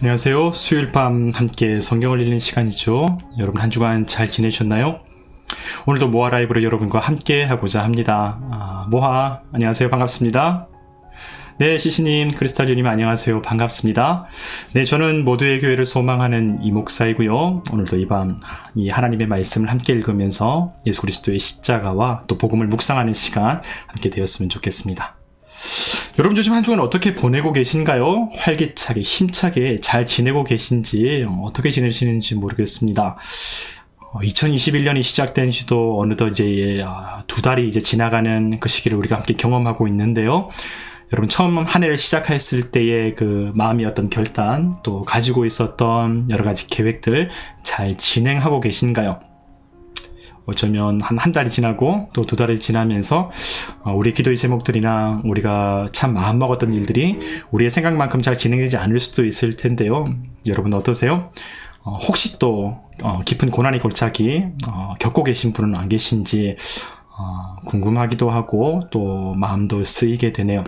안녕하세요. 수요일 밤 함께 성경을 읽는 시간이죠. 여러분 한 주간 잘 지내셨나요? 오늘도 모아 라이브로 여러분과 함께 하고자 합니다. 모아, 안녕하세요. 반갑습니다. 네, 시시님, 크리스탈유님 안녕하세요. 반갑습니다. 네, 저는 모두의 교회를 소망하는 이 목사이고요. 오늘도 이 밤 이 하나님의 말씀을 함께 읽으면서 예수 그리스도의 십자가와 또 복음을 묵상하는 시간 함께 되었으면 좋겠습니다. 여러분 요즘 한 주간 어떻게 보내고 계신가요? 활기차게 힘차게 잘 지내고 계신지 어떻게 지내시는지 모르겠습니다. 2021년이 시작된 지도 어느덧 이제 2달이 이제 지나가는 그 시기를 우리가 함께 경험하고 있는데요. 여러분 처음 한 해를 시작했을 때의 그 마음의 어떤 결단 또 가지고 있었던 여러 가지 계획들 잘 진행하고 계신가요? 어쩌면 한 달이 지나고 또 2달이 지나면서 우리 기도의 제목들이나 우리가 참 마음먹었던 일들이 우리의 생각만큼 잘 진행되지 않을 수도 있을 텐데요. 여러분 어떠세요? 혹시 또 깊은 고난의 골짜기 겪고 계신 분은 안 계신지 궁금하기도 하고 또 마음도 쓰이게 되네요.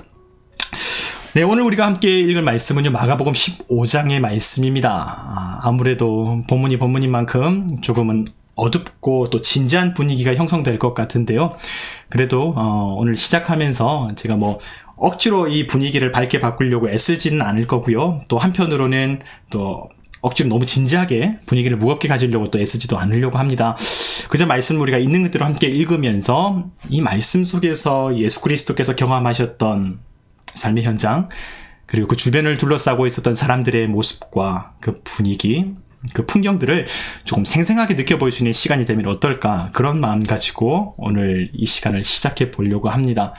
네, 오늘 우리가 함께 읽을 말씀은요, 마가복음 15장의 말씀입니다. 아무래도 본문인 만큼 조금은 어둡고 또 진지한 분위기가 형성될 것 같은데요. 그래도 오늘 시작하면서 제가 억지로 이 분위기를 밝게 바꾸려고 애쓰지는 않을 거고요. 또 한편으로는 또 억지로 너무 진지하게 분위기를 무겁게 가지려고 또 애쓰지도 않으려고 합니다. 그저 말씀을 우리가 있는 그대로 함께 읽으면서 이 말씀 속에서 예수 그리스도께서 경험하셨던 삶의 현장, 그리고 그 주변을 둘러싸고 있었던 사람들의 모습과 그 분위기, 그 풍경들을 조금 생생하게 느껴볼 수 있는 시간이 되면 어떨까, 그런 마음 가지고 오늘 이 시간을 시작해 보려고 합니다.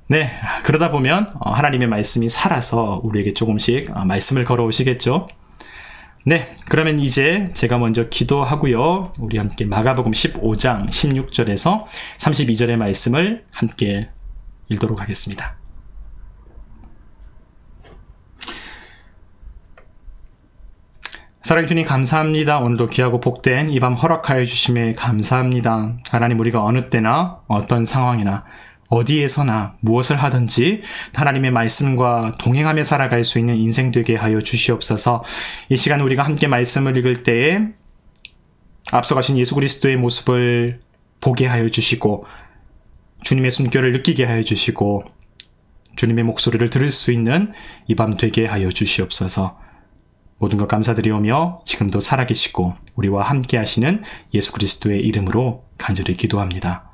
네, 그러다 보면 하나님의 말씀이 살아서 우리에게 조금씩 말씀을 걸어오시겠죠. 네, 그러면 이제 제가 먼저 기도하고요, 우리 함께 마가복음 15장 16절에서 32절의 말씀을 함께 읽도록 하겠습니다. 사랑해 주님 감사합니다. 오늘도 귀하고 복된 이 밤 허락하여 주심에 감사합니다. 하나님, 우리가 어느 때나 어떤 상황이나 어디에서나 무엇을 하든지 하나님의 말씀과 동행하며 살아갈 수 있는 인생 되게 하여 주시옵소서. 이 시간 우리가 함께 말씀을 읽을 때에 앞서가신 예수 그리스도의 모습을 보게 하여 주시고 주님의 숨결을 느끼게 하여 주시고 주님의 목소리를 들을 수 있는 이 밤 되게 하여 주시옵소서. 모든 것 감사드리오며 지금도 살아계시고 우리와 함께 하시는 예수 그리스도의 이름으로 간절히 기도합니다.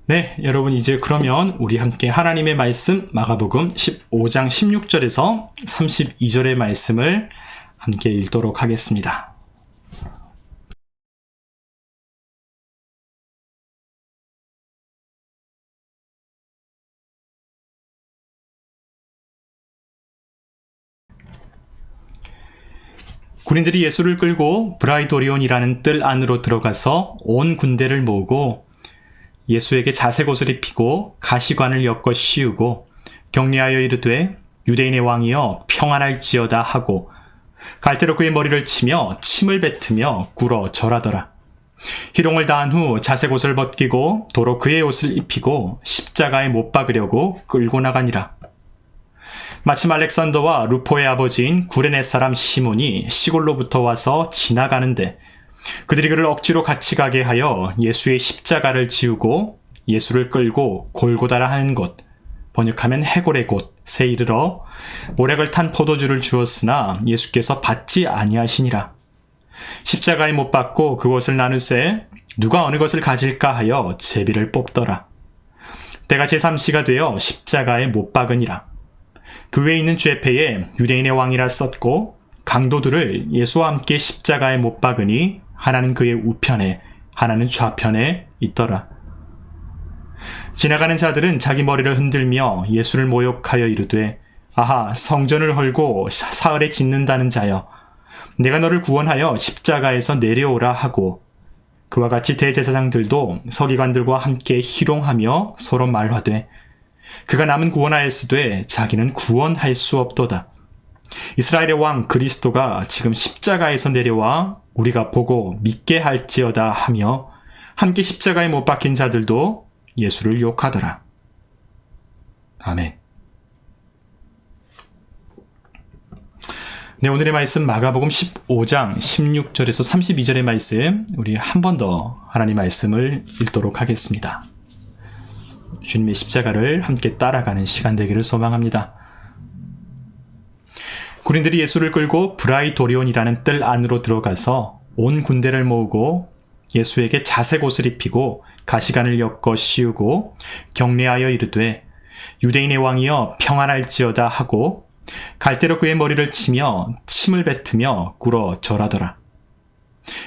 네, 여러분 이제 그러면 우리 함께 하나님의 말씀 마가복음 15장 16절에서 32절의 말씀을 함께 읽도록 하겠습니다. 군인들이 예수를 끌고 브라이도리온이라는 뜰 안으로 들어가서 온 군대를 모으고 예수에게 자색 옷을 입히고 가시관을 엮어 씌우고 격려하여 이르되 유대인의 왕이여 평안할지어다 하고 갈대로 그의 머리를 치며 침을 뱉으며 꿇어 절하더라. 희롱을 다한 후 자색 옷을 벗기고 도로 그의 옷을 입히고 십자가에 못 박으려고 끌고 나가니라. 마침 알렉산더와 루포의 아버지인 구레네 사람 시몬이 시골로부터 와서 지나가는데 그들이 그를 억지로 같이 가게 하여 예수의 십자가를 지우고 예수를 끌고 골고다라 하는 곳, 번역하면 해골의 곳에 이르러 모략을 탄 포도주를 주었으나 예수께서 받지 아니하시니라. 십자가에 못 박고 그것을 나누세 누가 어느 것을 가질까 하여 제비를 뽑더라. 때가 제3시가 되어 십자가에 못 박으니라. 그 외에 있는 죄패에 유대인의 왕이라 썼고 강도들을 예수와 함께 십자가에 못 박으니 하나는 그의 우편에 하나는 좌편에 있더라. 지나가는 자들은 자기 머리를 흔들며 예수를 모욕하여 이르되 아하, 성전을 헐고 사흘에 짓는다는 자여, 내가 너를 구원하여 십자가에서 내려오라 하고 그와 같이 대제사장들도 서기관들과 함께 희롱하며 서로 말하되 그가 남은 구원하였으되 자기는 구원할 수 없도다. 이스라엘의 왕 그리스도가 지금 십자가에서 내려와 우리가 보고 믿게 할지어다 하며 함께 십자가에 못 박힌 자들도 예수를 욕하더라. 아멘. 네, 오늘의 말씀 마가복음 15장 16절에서 32절의 말씀, 우리 한 번 더 하나님 말씀을 읽도록 하겠습니다. 주님의 십자가를 함께 따라가는 시간 되기를 소망합니다. 군인들이 예수를 끌고 브라이도리온이라는 뜰 안으로 들어가서 온 군대를 모으고 예수에게 자색 옷을 입히고 가시관을 엮어 씌우고 경례하여 이르되 유대인의 왕이여 평안할지어다 하고 갈대로 그의 머리를 치며 침을 뱉으며 꿇어 절하더라.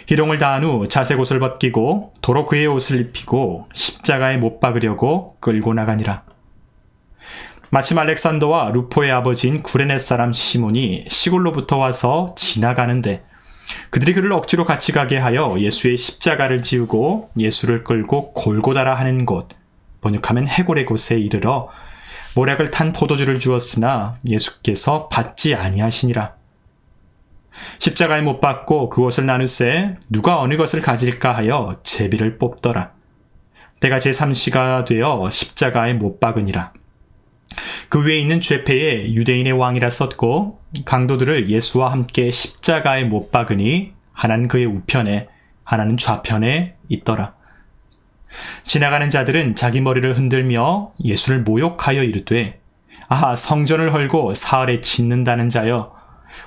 희롱을 다한 후 자색 옷을 벗기고 도로 그의 옷을 입히고 십자가에 못 박으려고 끌고 나가니라. 마침 알렉산더와 루포의 아버지인 구레네 사람 시몬이 시골로부터 와서 지나가는데 그들이 그를 억지로 같이 가게 하여 예수의 십자가를 지우고 예수를 끌고 골고다라 하는 곳, 번역하면 해골의 곳에 이르러 모략을 탄 포도주를 주었으나 예수께서 받지 아니하시니라. 십자가에 못 박고 그 옷을 나누세 누가 어느 것을 가질까 하여 제비를 뽑더라. 때가 제3시가 되어 십자가에 못 박으니라. 그 위에 있는 죄패에 유대인의 왕이라 썼고 강도들을 예수와 함께 십자가에 못 박으니 하나는 그의 우편에 하나는 좌편에 있더라. 지나가는 자들은 자기 머리를 흔들며 예수를 모욕하여 이르되 아하, 성전을 헐고 사흘에 짓는다는 자여,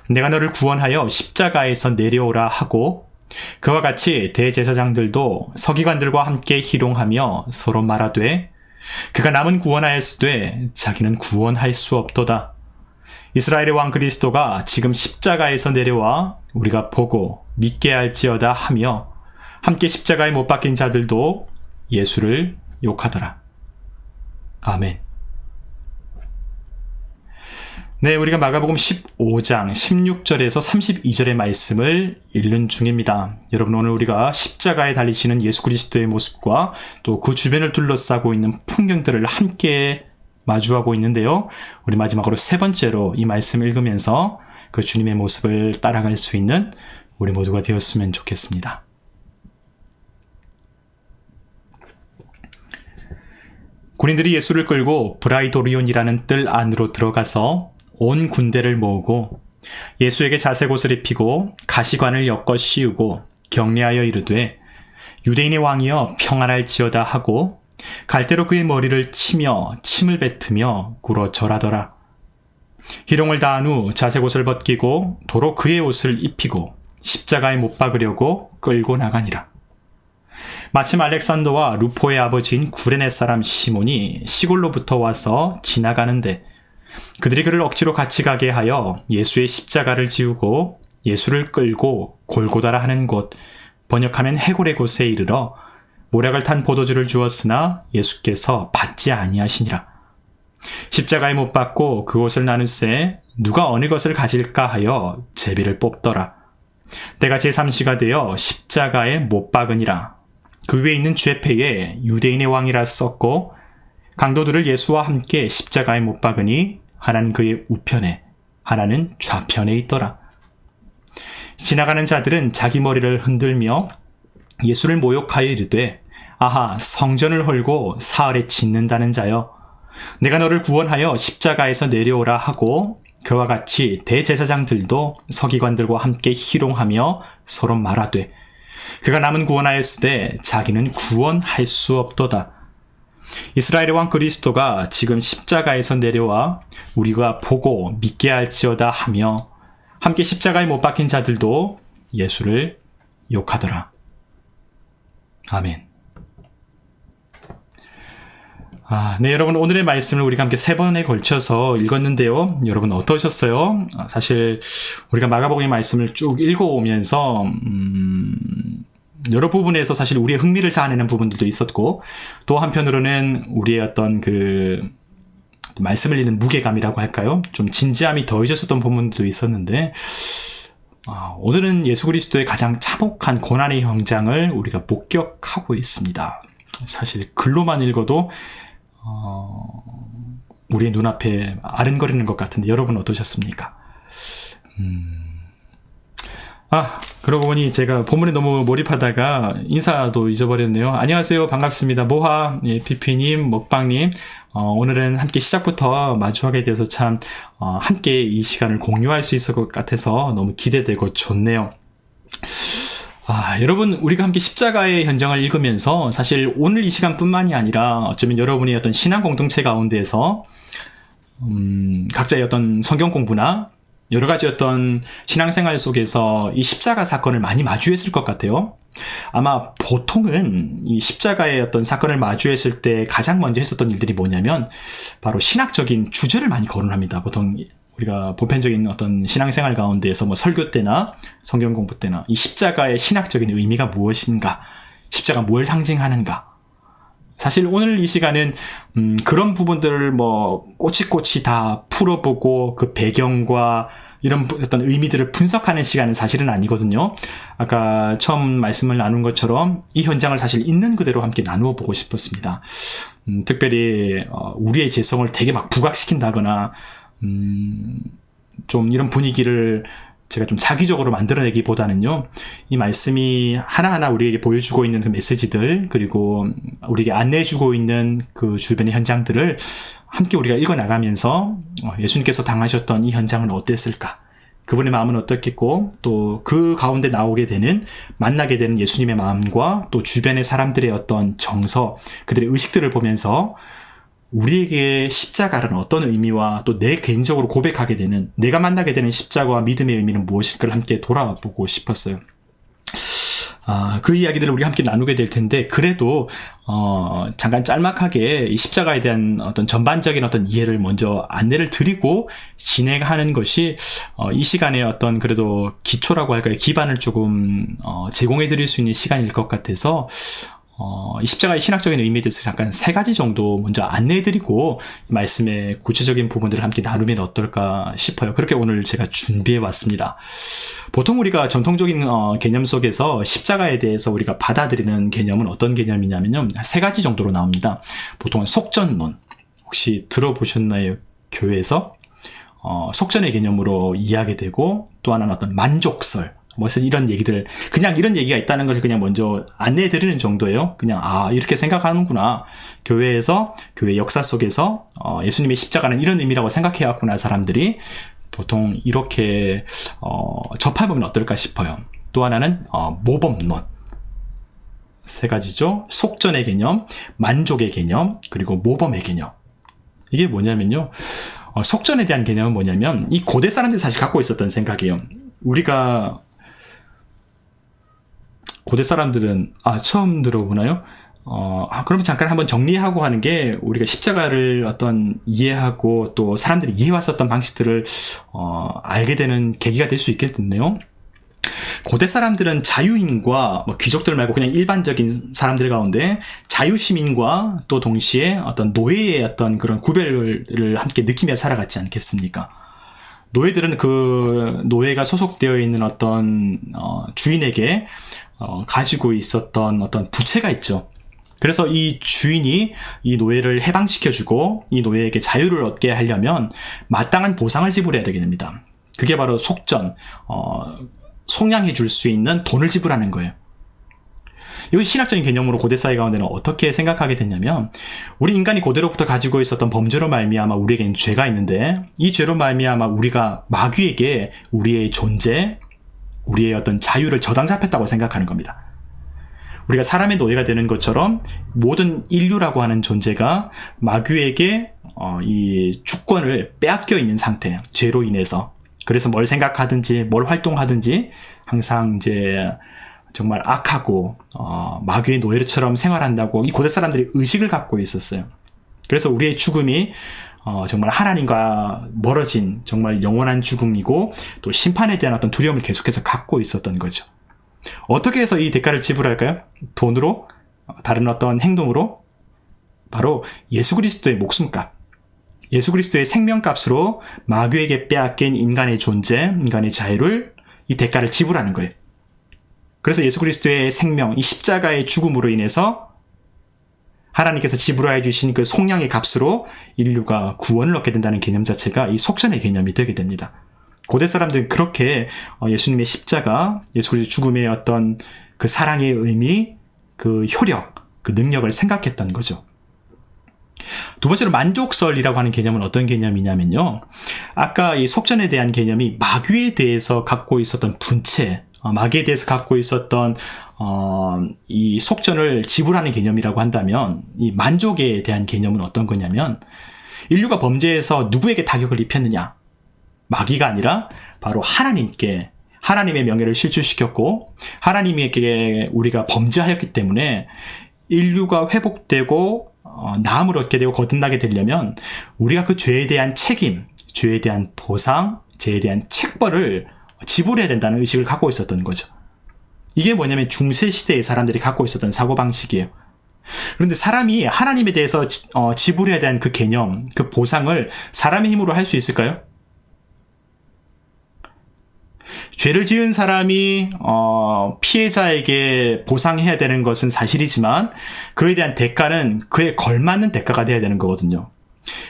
내가 너를 구원하여 십자가에서 내려오라 하고 그와 같이 대제사장들도 서기관들과 함께 희롱하며 서로 말하되 그가 남은 구원하였으되 자기는 구원할 수 없도다. 이스라엘의 왕 그리스도가 지금 십자가에서 내려와 우리가 보고 믿게 할지어다 하며 함께 십자가에 못 박힌 자들도 예수를 욕하더라. 아멘. 네, 우리가 마가복음 15장 16절에서 32절의 말씀을 읽는 중입니다. 여러분, 오늘 우리가 십자가에 달리시는 예수 그리스도의 모습과 또 그 주변을 둘러싸고 있는 풍경들을 함께 마주하고 있는데요. 우리 마지막으로 세 번째로 이 말씀을 읽으면서 그 주님의 모습을 따라갈 수 있는 우리 모두가 되었으면 좋겠습니다. 군인들이 예수를 끌고 브라이도리온이라는 뜰 안으로 들어가서 온 군대를 모으고 예수에게 자색 옷을 입히고 가시관을 엮어 씌우고 경례하여 이르되 유대인의 왕이여 평안할지어다 하고 갈대로 그의 머리를 치며 침을 뱉으며 꿇어 절하더라. 희롱을 다한 후 자색 옷을 벗기고 도로 그의 옷을 입히고 십자가에 못 박으려고 끌고 나가니라. 마침 알렉산더와 루포의 아버지인 구레네 사람 시몬이 시골로부터 와서 지나가는데 그들이 그를 억지로 같이 가게 하여 예수의 십자가를 지우고 예수를 끌고 골고다라 하는 곳, 번역하면 해골의 곳에 이르러 모략을 탄 포도주를 주었으나 예수께서 받지 아니하시니라. 십자가에 못 박고 그 옷을 나누세 누가 어느 것을 가질까 하여 제비를 뽑더라. 때가 제3시가 되어 십자가에 못 박으니라. 그 위에 있는 죄패에 유대인의 왕이라 썼고 강도들을 예수와 함께 십자가에 못 박으니 하나는 그의 우편에 하나는 좌편에 있더라. 지나가는 자들은 자기 머리를 흔들며 예수를 모욕하여 이르되 아하, 성전을 헐고 사흘에 짓는다는 자여, 내가 너를 구원하여 십자가에서 내려오라 하고 그와 같이 대제사장들도 서기관들과 함께 희롱하며 서로 말하되 그가 남은 구원하였으되 자기는 구원할 수 없도다. 이스라엘의 왕 그리스도가 지금 십자가에서 내려와 우리가 보고 믿게 할지어다 하며 함께 십자가에 못 박힌 자들도 예수를 욕하더라. 아멘. 네, 여러분, 오늘의 말씀을 우리가 함께 3번에 걸쳐서 읽었는데요. 여러분 어떠셨어요? 사실 우리가 마가복음의 말씀을 쭉 읽어오면서 여러 부분에서 사실 우리의 흥미를 자아내는 부분들도 있었고, 또 한편으로는 우리의 어떤 그 말씀을 읽는 무게감이라고 할까요? 좀 진지함이 더해졌었던 부분도 있었는데, 오늘은 예수 그리스도의 가장 참혹한 고난의 현장을 우리가 목격하고 있습니다. 사실 글로만 읽어도 우리의 눈앞에 아른거리는 것 같은데 여러분 어떠셨습니까? 그러고 보니 제가 본문에 너무 몰입하다가 인사도 잊어버렸네요. 안녕하세요. 반갑습니다. 모하, 예, 피피님, 먹방님. 오늘은 함께 시작부터 마주하게 되어서 참, 함께 이 시간을 공유할 수 있을 것 같아서 너무 기대되고 좋네요. 여러분, 우리가 함께 십자가의 현장을 읽으면서 사실 오늘 이 시간뿐만이 아니라 어쩌면 여러분의 어떤 신앙 공동체 가운데에서, 각자의 어떤 성경 공부나 여러 가지 어떤 신앙생활 속에서 이 십자가 사건을 많이 마주했을 것 같아요. 아마 보통은 이 십자가의 어떤 사건을 마주했을 때 가장 먼저 했었던 일들이 뭐냐면 바로 신학적인 주제를 많이 거론합니다. 보통 우리가 보편적인 어떤 신앙생활 가운데에서 뭐 설교 때나 성경 공부 때나 이 십자가의 신학적인 의미가 무엇인가, 십자가 뭘 상징하는가. 사실 오늘 이 시간은 그런 부분들을 뭐 꼬치꼬치 다 풀어보고 그 배경과 이런 어떤 의미들을 분석하는 시간은 사실은 아니거든요. 아까 처음 말씀을 나눈 것처럼 이 현장을 사실 있는 그대로 함께 나누어 보고 싶었습니다. 특별히 우리의 재성을 되게 막 부각시킨다거나 좀 이런 분위기를 제가 좀 자기적으로 만들어내기보다는요, 이 말씀이 하나하나 우리에게 보여주고 있는 그 메시지들, 그리고 우리에게 안내해주고 있는 그 주변의 현장들을 함께 우리가 읽어나가면서 예수님께서 당하셨던 이 현장은 어땠을까? 그분의 마음은 어떻겠고, 또 그 가운데 나오게 되는, 만나게 되는 예수님의 마음과 또 주변의 사람들의 어떤 정서, 그들의 의식들을 보면서 우리에게 십자가는 어떤 의미와 또 내 개인적으로 고백하게 되는, 내가 만나게 되는 십자가와 믿음의 의미는 무엇일까를 함께 돌아보고 싶었어요. 그 이야기들을 우리 함께 나누게 될 텐데, 그래도 잠깐 짤막하게 이 십자가에 대한 어떤 전반적인 어떤 이해를 먼저 안내를 드리고 진행하는 것이 이 시간에 어떤 그래도 기초라고 할까요? 기반을 조금 제공해 드릴 수 있는 시간일 것 같아서 이 십자가의 신학적인 의미에 대해서 잠깐 3가지 정도 먼저 안내해드리고 말씀의 구체적인 부분들을 함께 나누면 어떨까 싶어요. 그렇게 오늘 제가 준비해 왔습니다. 보통 우리가 전통적인 개념 속에서 십자가에 대해서 우리가 받아들이는 개념은 어떤 개념이냐면요, 3가지 정도로 나옵니다. 보통은 속전론, 혹시 들어보셨나요? 교회에서 속전의 개념으로 이해하게 되고, 또 하나는 어떤 만족설, 이런 얘기들, 그냥 이런 얘기가 있다는 것을 그냥 먼저 안내해드리는 정도예요. 그냥, 이렇게 생각하는구나. 교회에서, 교회 역사 속에서, 예수님의 십자가는 이런 의미라고 생각해왔구나, 사람들이. 보통 이렇게, 접해보면 어떨까 싶어요. 또 하나는, 모범론. 3가지죠. 속전의 개념, 만족의 개념, 그리고 모범의 개념. 이게 뭐냐면요. 속전에 대한 개념은 뭐냐면, 이 고대 사람들이 사실 갖고 있었던 생각이에요. 우리가, 고대 사람들은 처음 들어보나요? 그럼 잠깐 한번 정리하고 하는 게, 우리가 십자가를 어떤 이해하고 또 사람들이 이해왔었던 방식들을 알게 되는 계기가 될 수 있겠네요. 고대 사람들은 자유인과 귀족들 말고 그냥 일반적인 사람들 가운데 자유시민과 또 동시에 어떤 노예의 어떤 그런 구별을 함께 느끼며 살아갔지 않겠습니까? 노예들은 그 노예가 소속되어 있는 어떤 주인에게 가지고 있었던 어떤 부채가 있죠. 그래서 이 주인이 이 노예를 해방시켜주고 이 노예에게 자유를 얻게 하려면 마땅한 보상을 지불해야 되게 됩니다. 그게 바로 속전, 속량해 줄 수 있는 돈을 지불하는 거예요. 이것이 신학적인 개념으로 고대 사회 가운데는 어떻게 생각하게 됐냐면, 우리 인간이 고대로부터 가지고 있었던 범죄로 말미암아 우리에게는 죄가 있는데, 이 죄로 말미암아 우리가 마귀에게 우리의 존재, 우리의 어떤 자유를 저당잡혔다고 생각하는 겁니다. 우리가 사람의 노예가 되는 것처럼 모든 인류라고 하는 존재가 마귀에게 이 주권을 빼앗겨 있는 상태, 죄로 인해서. 그래서 뭘 생각하든지 뭘 활동하든지 항상 이제 정말 악하고 마귀의 노예처럼 생활한다고 이 고대 사람들이 의식을 갖고 있었어요. 그래서 우리의 죽음이 정말 하나님과 멀어진 정말 영원한 죽음이고, 또 심판에 대한 어떤 두려움을 계속해서 갖고 있었던 거죠. 어떻게 해서 이 대가를 지불할까요? 돈으로? 다른 어떤 행동으로? 바로 예수 그리스도의 목숨값, 예수 그리스도의 생명값으로 마귀에게 빼앗긴 인간의 존재, 인간의 자유를, 이 대가를 지불하는 거예요. 그래서 예수 그리스도의 생명, 이 십자가의 죽음으로 인해서 하나님께서 지불해 주신 그 속량의 값으로 인류가 구원을 얻게 된다는 개념 자체가 이 속전의 개념이 되게 됩니다. 고대 사람들은 그렇게 예수님의 십자가, 예수 그리스도의 죽음의 어떤 그 사랑의 의미, 그 효력, 그 능력을 생각했던 거죠. 두 번째로 만족설이라고 하는 개념은 어떤 개념이냐면요. 아까 이 속전에 대한 개념이 마귀에 대해서 갖고 있었던 분체, 마귀에 대해서 갖고 있었던 이 속전을 지불하는 개념이라고 한다면, 이 만족에 대한 개념은 어떤 거냐면, 인류가 범죄해서 누구에게 타격을 입혔느냐? 마귀가 아니라 바로 하나님께, 하나님의 명예를 실추시켰고 하나님에게 우리가 범죄하였기 때문에 인류가 회복되고 나음을 얻게 되고 거듭나게 되려면 우리가 그 죄에 대한 책임, 죄에 대한 보상, 죄에 대한 책벌을 지불해야 된다는 의식을 갖고 있었던 거죠. 이게 뭐냐면 중세시대의 사람들이 갖고 있었던 사고방식이에요. 그런데 사람이 하나님에 대해서 지불해야 되는 그 개념, 그 보상을 사람의 힘으로 할 수 있을까요? 죄를 지은 사람이 피해자에게 보상해야 되는 것은 사실이지만 그에 대한 대가는 그에 걸맞는 대가가 돼야 되는 거거든요.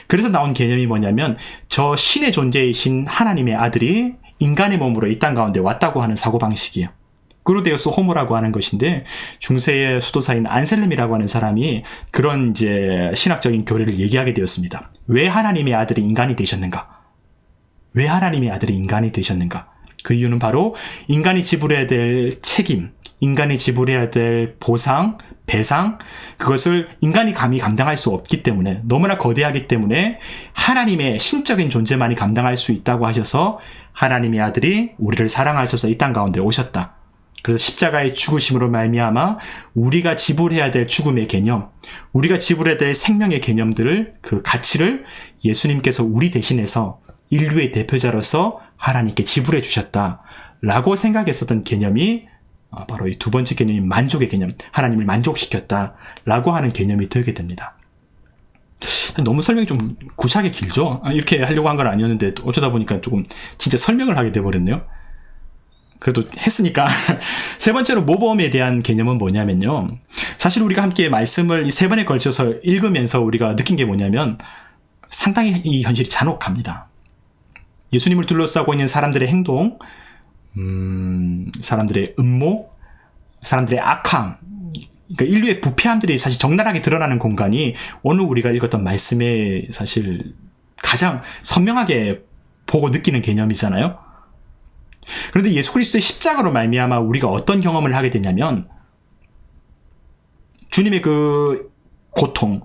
그래서 나온 개념이 뭐냐면 저 신의 존재이신 하나님의 아들이 인간의 몸으로 이 땅 가운데 왔다고 하는 사고방식이에요. 그루데우스 호모라고 하는 것인데 중세의 수도사인 안셀름이라고 하는 사람이 그런 이제 신학적인 교리를 얘기하게 되었습니다. 왜 하나님의 아들이 인간이 되셨는가? 왜 하나님의 아들이 인간이 되셨는가? 그 이유는 바로 인간이 지불해야 될 책임, 인간이 지불해야 될 보상, 배상, 그것을 인간이 감히 감당할 수 없기 때문에, 너무나 거대하기 때문에 하나님의 신적인 존재만이 감당할 수 있다고 하셔서 하나님의 아들이 우리를 사랑하셔서 이 땅 가운데 오셨다. 그래서 십자가의 죽으심으로 말미암아 우리가 지불해야 될 죽음의 개념, 우리가 지불해야 될 생명의 개념들을, 그 가치를 예수님께서 우리 대신해서 인류의 대표자로서 하나님께 지불해 주셨다라고 생각했었던 개념이 바로 이 두 번째 개념인 만족의 개념, 하나님을 만족시켰다라고 하는 개념이 되게 됩니다. 너무 설명이 좀 구차하게 길죠? 이렇게 하려고 한 건 아니었는데 어쩌다 보니까 조금 진짜 설명을 하게 돼버렸네요. 그래도 했으니까. 세 번째로 모범에 대한 개념은 뭐냐면요. 사실 우리가 함께 말씀을 이 세 번에 걸쳐서 읽으면서 우리가 느낀 게 뭐냐면 상당히 이 현실이 잔혹합니다. 예수님을 둘러싸고 있는 사람들의 행동, 사람들의 음모, 사람들의 악함, 그러니까 인류의 부패함들이 사실 적나라하게 드러나는 공간이 오늘 우리가 읽었던 말씀에 사실 가장 선명하게 보고 느끼는 개념이잖아요. 그런데 예수 그리스도의 십자가로 말미암아 우리가 어떤 경험을 하게 되냐면 주님의 그 고통,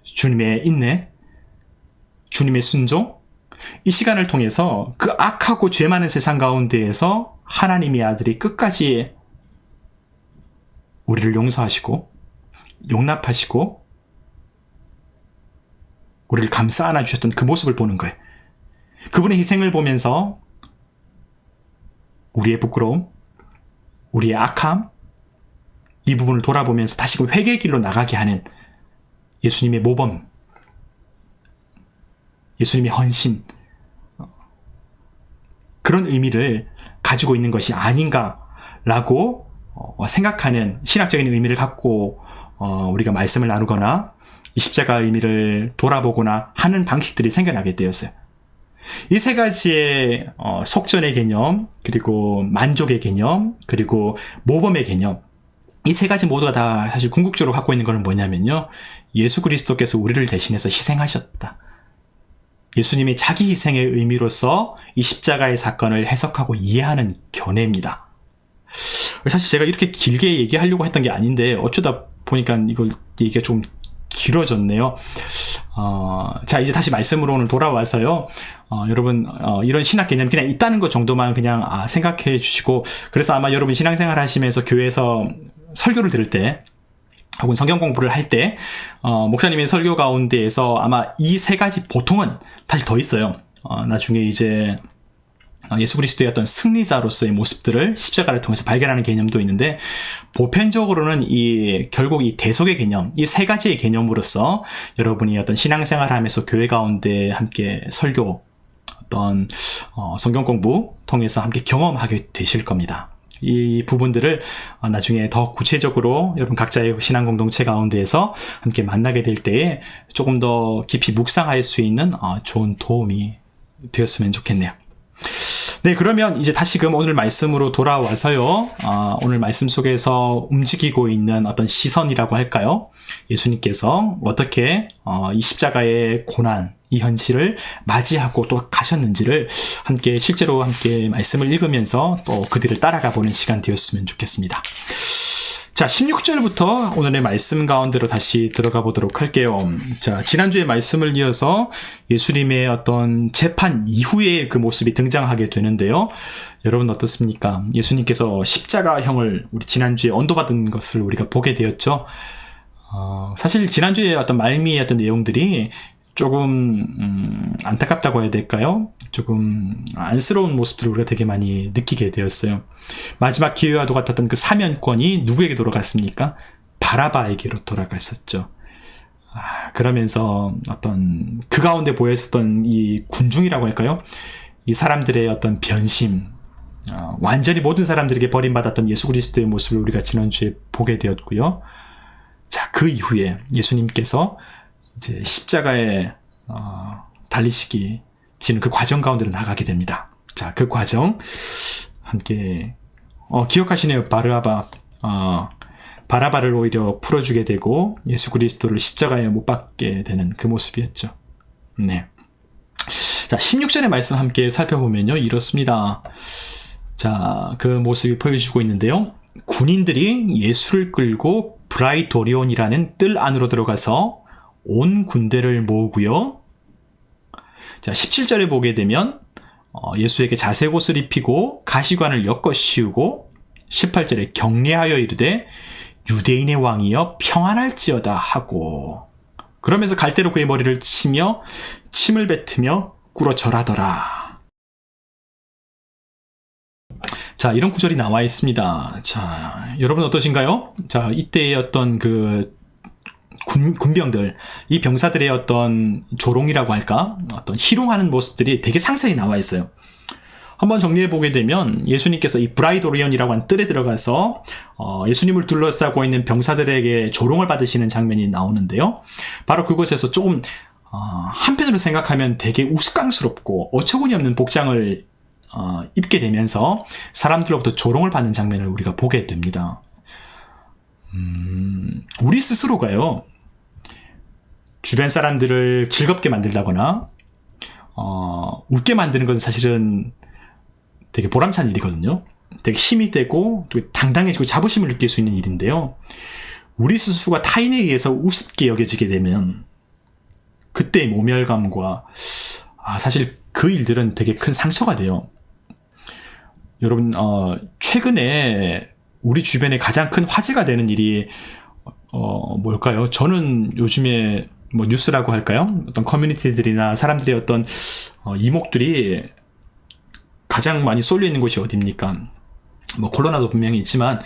주님의 인내, 주님의 순종, 이 시간을 통해서 그 악하고 죄 많은 세상 가운데에서 하나님의 아들이 끝까지 우리를 용서하시고 용납하시고 우리를 감싸 안아주셨던 그 모습을 보는 거예요. 그분의 희생을 보면서 우리의 부끄러움, 우리의 악함, 이 부분을 돌아보면서 다시금 회개의 길로 나가게 하는 예수님의 모범, 예수님의 헌신, 그런 의미를 가지고 있는 것이 아닌가라고 생각하는 신학적인 의미를 갖고 우리가 말씀을 나누거나 이 십자가의 의미를 돌아보거나 하는 방식들이 생겨나게 되었어요. 이 세 가지의 속전의 개념, 그리고 만족의 개념, 그리고 모범의 개념, 이 세 가지 모두가 다 사실 궁극적으로 갖고 있는 것은 뭐냐면요, 예수 그리스도께서 우리를 대신해서 희생하셨다. 예수님이 자기 희생의 의미로서 이 십자가의 사건을 해석하고 이해하는 견해입니다. 사실 제가 이렇게 길게 얘기하려고 했던 게 아닌데 어쩌다 보니까 이걸 얘기가 좀 길어졌네요. 자, 이제 다시 말씀으로 오늘 돌아와서요. 여러분, 이런 신학 개념이 그냥 있다는 것 정도만 그냥 생각해 주시고, 그래서 아마 여러분 신앙생활 하시면서 교회에서 설교를 들을 때, 혹은 성경 공부를 할 때, 목사님의 설교 가운데에서 아마 이 세 가지 보통은 사실 더 있어요. 나중에 이제 예수 그리스도의 어떤 승리자로서의 모습들을 십자가를 통해서 발견하는 개념도 있는데, 보편적으로는 결국 이 대속의 개념, 이 세 가지의 개념으로서 여러분이 어떤 신앙생활 하면서 교회 가운데 함께 설교, 어떤 성경 공부 통해서 함께 경험하게 되실 겁니다. 이 부분들을 나중에 더 구체적으로 여러분 각자의 신앙 공동체 가운데에서 함께 만나게 될 때에 조금 더 깊이 묵상할 수 있는 좋은 도움이 되었으면 좋겠네요. 네, 그러면 이제 다시금 오늘 말씀으로 돌아와서요. 오늘 말씀 속에서 움직이고 있는 어떤 시선이라고 할까요? 예수님께서 어떻게 이 십자가의 고난, 이 현실을 맞이하고 또 가셨는지를 함께 실제로 함께 말씀을 읽으면서 또 그들을 따라가 보는 시간 되었으면 좋겠습니다. 자, 16절부터 오늘의 말씀 가운데로 다시 들어가 보도록 할게요. 자, 지난주의 말씀을 이어서 예수님의 어떤 재판 이후의 그 모습이 등장하게 되는데요. 여러분 어떻습니까? 예수님께서 십자가형을 우리 지난주에 언도받은 것을 우리가 보게 되었죠. 사실 지난주에 어떤 말미의 어떤 내용들이 조금 안타깝다고 해야 될까요? 조금 안쓰러운 모습들을 우리가 되게 많이 느끼게 되었어요. 마지막 기회와도 같았던 그 사면권이 누구에게 돌아갔습니까? 바라바에게로 돌아갔었죠. 그러면서 어떤 그 가운데 보였었던 이 군중이라고 할까요? 이 사람들의 어떤 변심, 완전히 모든 사람들에게 버림받았던 예수 그리스도의 모습을 우리가 지난주에 보게 되었고요. 자, 그 이후에 예수님께서 이제 십자가에 달리시기 지는 그 과정 가운데로 나가게 됩니다. 자, 그 과정 함께 기억하시네요. 바라바를 오히려 풀어주게 되고 예수 그리스도를 십자가에 못 박게 되는 그 모습이었죠. 네. 자, 16절의 말씀 함께 살펴보면요, 이렇습니다. 자, 그 모습이 보여주고 있는데요. 군인들이 예수를 끌고 브라이도리온이라는 뜰 안으로 들어가서 온 군대를 모으고요. 자, 17절에 보게 되면 예수에게 자색 옷을 입히고 가시관을 엮어 씌우고 18절에 격려하여 이르되 유대인의 왕이여 평안할지어다 하고, 그러면서 갈대로 그의 머리를 치며 침을 뱉으며 꿇어 절하더라. 자, 이런 구절이 나와 있습니다. 자, 여러분 어떠신가요? 자, 이때의 어떤 그 군병들, 이 병사들의 어떤 조롱이라고 할까? 어떤 희롱하는 모습들이 되게 상세히 나와 있어요. 한번 정리해 보게 되면 예수님께서 이 브라이도리온이라고 하는 뜰에 들어가서 예수님을 둘러싸고 있는 병사들에게 조롱을 받으시는 장면이 나오는데요. 바로 그곳에서 조금 한편으로 생각하면 되게 우스꽝스럽고 어처구니 없는 복장을 입게 되면서 사람들로부터 조롱을 받는 장면을 우리가 보게 됩니다. 우리 스스로가요, 주변 사람들을 즐겁게 만들다거나 웃게 만드는 것은 사실은 되게 보람찬 일이거든요. 되게 힘이 되고 또 당당해지고 자부심을 느낄 수 있는 일인데요. 우리 스스로가 타인에 의해서 우습게 여겨지게 되면 그때의 모멸감과 사실 그 일들은 되게 큰 상처가 돼요. 여러분, 최근에 우리 주변에 가장 큰 화제가 되는 일이 뭘까요? 저는 요즘에 뭐 뉴스라고 할까요? 어떤 커뮤니티들이나 사람들의 어떤 이목들이 가장 많이 쏠려 있는 곳이 어디입니까? 뭐 코로나도 분명히 있지만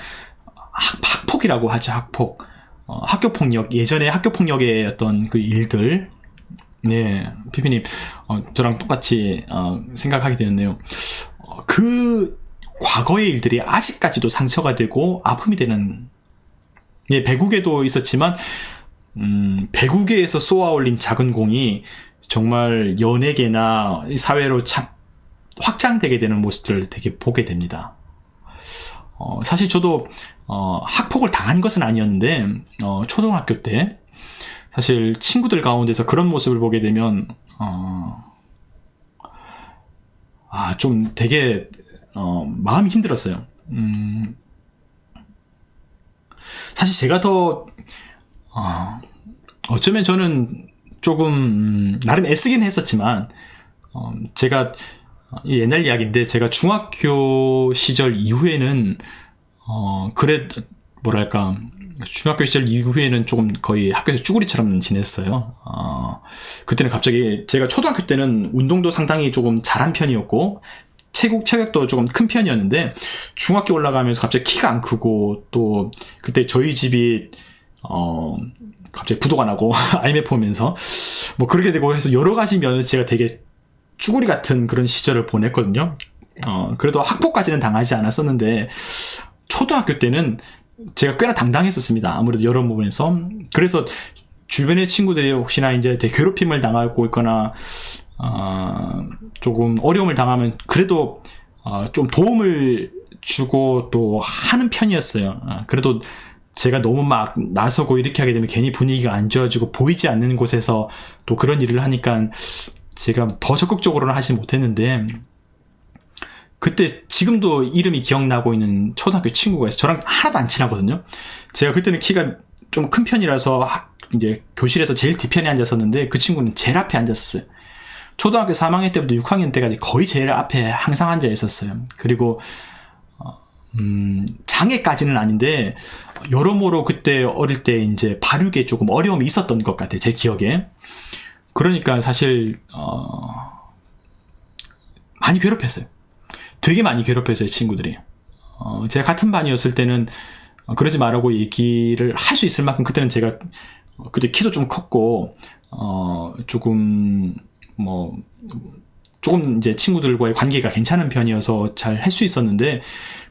학폭이라고 하죠. 학폭, 학교폭력, 예전에 학교폭력의 어떤 그 일들. 네, 피피님, 저랑 똑같이 생각하게 되었네요. 그 과거의 일들이 아직까지도 상처가 되고 아픔이 되는, 예, 배국에도 있었지만 배국에서 쏘아 올린 작은 공이 정말 연예계나 사회로 참 확장되게 되는 모습들을 되게 보게 됩니다. 사실 저도 학폭을 당한 것은 아니었는데 초등학교 때 사실 친구들 가운데서 그런 모습을 보게 되면 좀 되게 마음이 힘들었어요. 사실 제가 더 어쩌면 저는 조금 나름 애쓰긴 했었지만 제가 옛날 이야기인데 제가 중학교 시절 이후에는 뭐랄까, 중학교 시절 이후에는 조금 거의 학교에서 쭈구리처럼 지냈어요. 그때는 갑자기 제가 초등학교 때는 운동도 상당히 조금 잘한 편이었고 체격도 조금 큰 편이었는데 중학교 올라가면서 갑자기 키가 안 크고 또 그때 저희 집이 갑자기 부도가 나고 IMF 오면서 뭐 그렇게 되고 해서 여러 가지 면에서 제가 되게 쭈구리 같은 그런 시절을 보냈거든요. 그래도 학폭까지는 당하지 않았었는데 초등학교 때는 제가 꽤나 당당했었습니다. 아무래도 여러 부분에서. 그래서 주변의 친구들이 혹시나 이제 되게 괴롭힘을 당하고 있거나 조금 어려움을 당하면 그래도 좀 도움을 주고 또 하는 편이었어요. 그래도 제가 너무 막 나서고 이렇게 하게 되면 괜히 분위기가 안 좋아지고 보이지 않는 곳에서 또 그런 일을 하니까 제가 더 적극적으로는 하지 못했는데, 그때 지금도 이름이 기억나고 있는 초등학교 친구가 있어요. 저랑 하나도 안 친하거든요. 제가 그때는 키가 좀 큰 편이라서 이제 교실에서 제일 뒤편에 앉았었는데 그 친구는 제일 앞에 앉았었어요. 초등학교 3학년 때부터 6학년 때까지 거의 제일 앞에 항상 앉아 있었어요. 그리고 장애까지는 아닌데 여러모로 그때 어릴 때 이제 발육에 조금 어려움이 있었던 것 같아요, 제 기억에. 그러니까 사실 많이 괴롭혔어요. 되게 많이 괴롭혔어요, 친구들이. 제가 같은 반이었을 때는 그러지 말라고 얘기를 할 수 있을 만큼 그때는 제가 그때 키도 좀 컸고 조금 이제 친구들과의 관계가 괜찮은 편이어서 잘 할 수 있었는데,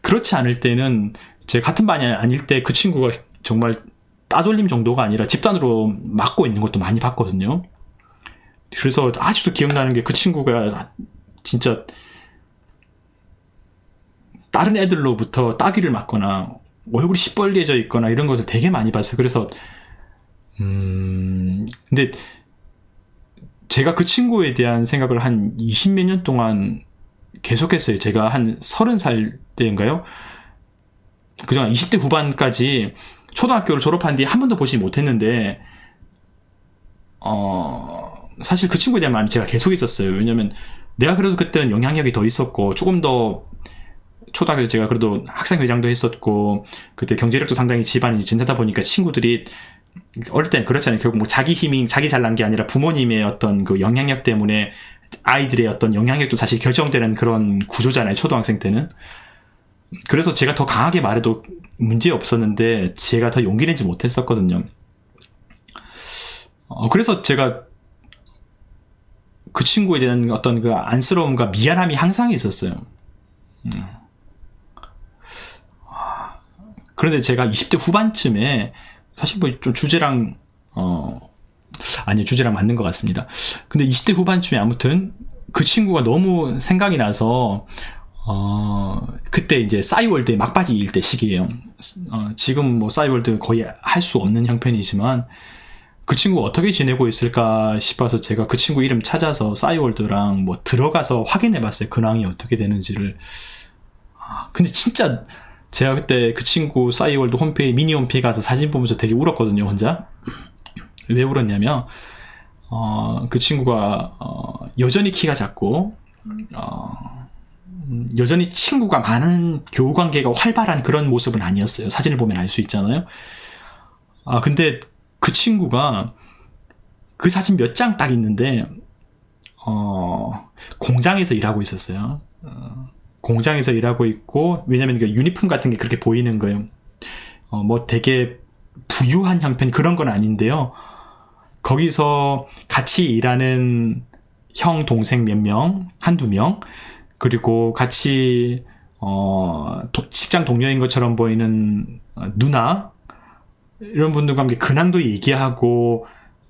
그렇지 않을 때는 제 같은 반이 아닐 때 그 친구가 정말 따돌림 정도가 아니라 집단으로 맞고 있는 것도 많이 봤거든요. 그래서 아직도 기억나는 게 그 친구가 진짜 다른 애들로부터 따귀를 맞거나 얼굴이 시뻘개져 있거나 이런 것을 되게 많이 봤어요. 그래서 근데 제가 그 친구에 대한 생각을 한 20몇 년 동안 계속했어요. 제가 한 30살 때인가요? 그동안 20대 후반까지 초등학교를 졸업한 뒤에 한 번도 보지 못했는데, 사실 그 친구에 대한 마음이 제가 계속 있었어요. 왜냐면 내가 그래도 그때는 영향력이 더 있었고, 조금 더 초등학교 때 제가 그래도 학생회장도 했었고, 그때 경제력도 상당히 집안이 괜찮다 보니까 친구들이 어릴 때는 그렇잖아요. 결국 뭐 자기 힘이 자기 잘난 게 아니라 부모님의 어떤 그 영향력 때문에 아이들의 어떤 영향력도 사실 결정되는 그런 구조잖아요, 초등학생 때는. 그래서 제가 더 강하게 말해도 문제 없었는데 제가 더 용기 내지 못했었거든요. 그래서 제가 그 친구에 대한 어떤 그 안쓰러움과 미안함이 항상 있었어요. 그런데 제가 20대 후반쯤에 사실 뭐 좀 주제랑 아니요, 주제랑 맞는 것 같습니다. 근데 20대 후반쯤에 아무튼 그 친구가 너무 생각이 나서 그때 이제 싸이월드의 막바지일 때 시기예요. 지금 뭐 싸이월드 거의 할 수 없는 형편이지만 그 친구가 어떻게 지내고 있을까 싶어서 제가 그 친구 이름 찾아서 싸이월드랑 뭐 들어가서 확인해 봤어요. 근황이 어떻게 되는지를. 근데 진짜 제가 그때 그 친구 싸이월드 홈페이지, 미니 홈페이지 가서 사진 보면서 되게 울었거든요, 혼자. 왜 울었냐면 그 친구가 여전히 키가 작고 여전히 친구가 많은 교우 관계가 활발한 그런 모습은 아니었어요. 사진을 보면 알 수 있잖아요. 근데 그 친구가 그 사진 몇 장 딱 있는데 공장에서 일하고 있었어요. 공장에서 일하고 있고, 왜냐면 그 유니폼 같은 게 그렇게 보이는 거예요. 뭐 되게 부유한 형편 그런 건 아닌데요. 거기서 같이 일하는 형, 동생 몇 명, 한두 명, 그리고 같이 직장 동료인 것처럼 보이는 누나, 이런 분들과 함께 근황도 얘기하고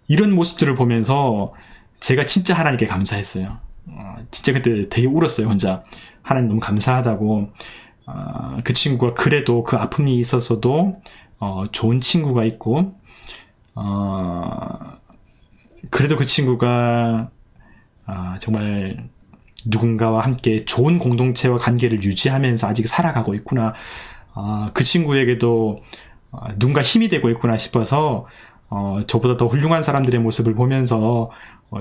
이런 모습들을 보면서 제가 진짜 하나님께 감사했어요. 진짜 그때 되게 울었어요, 혼자. 하나님 너무 감사하다고. 그 친구가 그래도 그 아픔이 있어서도 좋은 친구가 있고, 그래도 그 친구가 정말 누군가와 함께 좋은 공동체와 관계를 유지하면서 아직 살아가고 있구나. 그 친구에게도 누군가 힘이 되고 있구나 싶어서 저보다 더 훌륭한 사람들의 모습을 보면서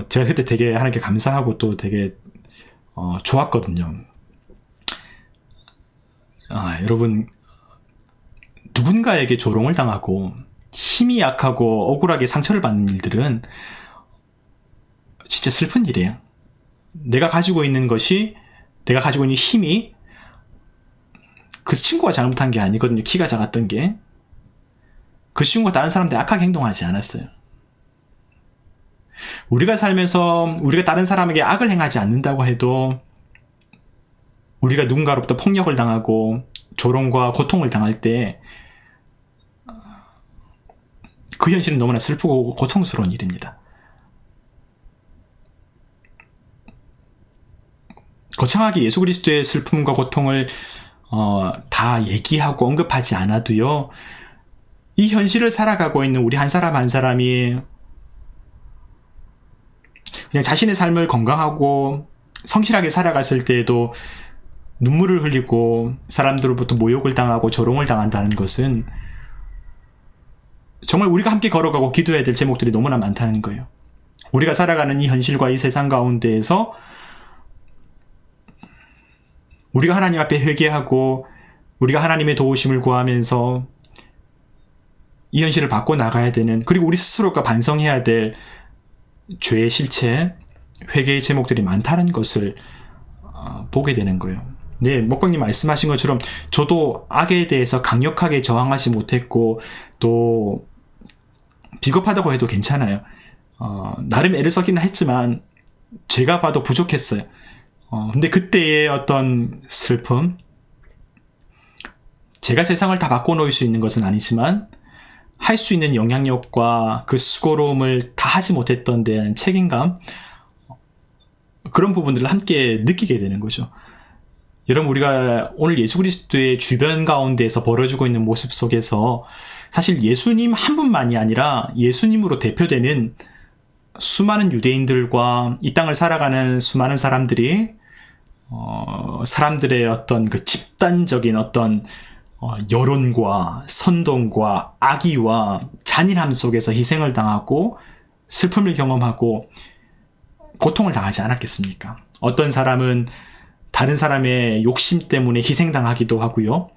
제가 그때 되게 하나님께 감사하고 또 되게 좋았거든요. 여러분, 누군가에게 조롱을 당하고 힘이 약하고 억울하게 상처를 받는 일들은 진짜 슬픈 일이에요. 내가 가지고 있는 것이, 내가 가지고 있는 힘이 그 친구가 잘못한 게 아니거든요. 키가 작았던 게. 그 친구가 다른 사람한테 악하게 행동하지 않았어요. 우리가 살면서 우리가 다른 사람에게 악을 행하지 않는다고 해도 우리가 누군가로부터 폭력을 당하고 조롱과 고통을 당할 때 그 현실은 너무나 슬프고 고통스러운 일입니다. 거창하게 예수 그리스도의 슬픔과 고통을 다 얘기하고 언급하지 않아도요, 이 현실을 살아가고 있는 우리 한 사람 한 사람이 그냥 자신의 삶을 건강하고 성실하게 살아갔을 때에도 눈물을 흘리고 사람들로부터 모욕을 당하고 조롱을 당한다는 것은 정말 우리가 함께 걸어가고 기도해야 될 제목들이 너무나 많다는 거예요. 우리가 살아가는 이 현실과 이 세상 가운데에서 우리가 하나님 앞에 회개하고 우리가 하나님의 도우심을 구하면서 이 현실을 바꿔 나가야 되는, 그리고 우리 스스로가 반성해야 될 죄의 실체, 회개의 제목들이 많다는 것을 보게 되는 거예요. 네, 먹방님 말씀하신 것처럼 저도 악에 대해서 강력하게 저항하지 못했고 또 비겁하다고 해도 괜찮아요. 나름 애를 쓰긴 했지만 제가 봐도 부족했어요. 근데 그때의 어떤 슬픔, 제가 세상을 다 바꿔놓을 수 있는 것은 아니지만 할 수 있는 영향력과 그 수고로움을 다 하지 못했던 데에 대한 책임감, 그런 부분들을 함께 느끼게 되는 거죠. 여러분, 우리가 오늘 예수 그리스도의 주변 가운데에서 벌어지고 있는 모습 속에서 사실 예수님 한 분만이 아니라 예수님으로 대표되는 수많은 유대인들과 이 땅을 살아가는 수많은 사람들이 사람들의 어떤 그 집단적인 어떤 여론과 선동과 악의와 잔인함 속에서 희생을 당하고 슬픔을 경험하고 고통을 당하지 않았겠습니까? 어떤 사람은 다른 사람의 욕심 때문에 희생당하기도 하고요.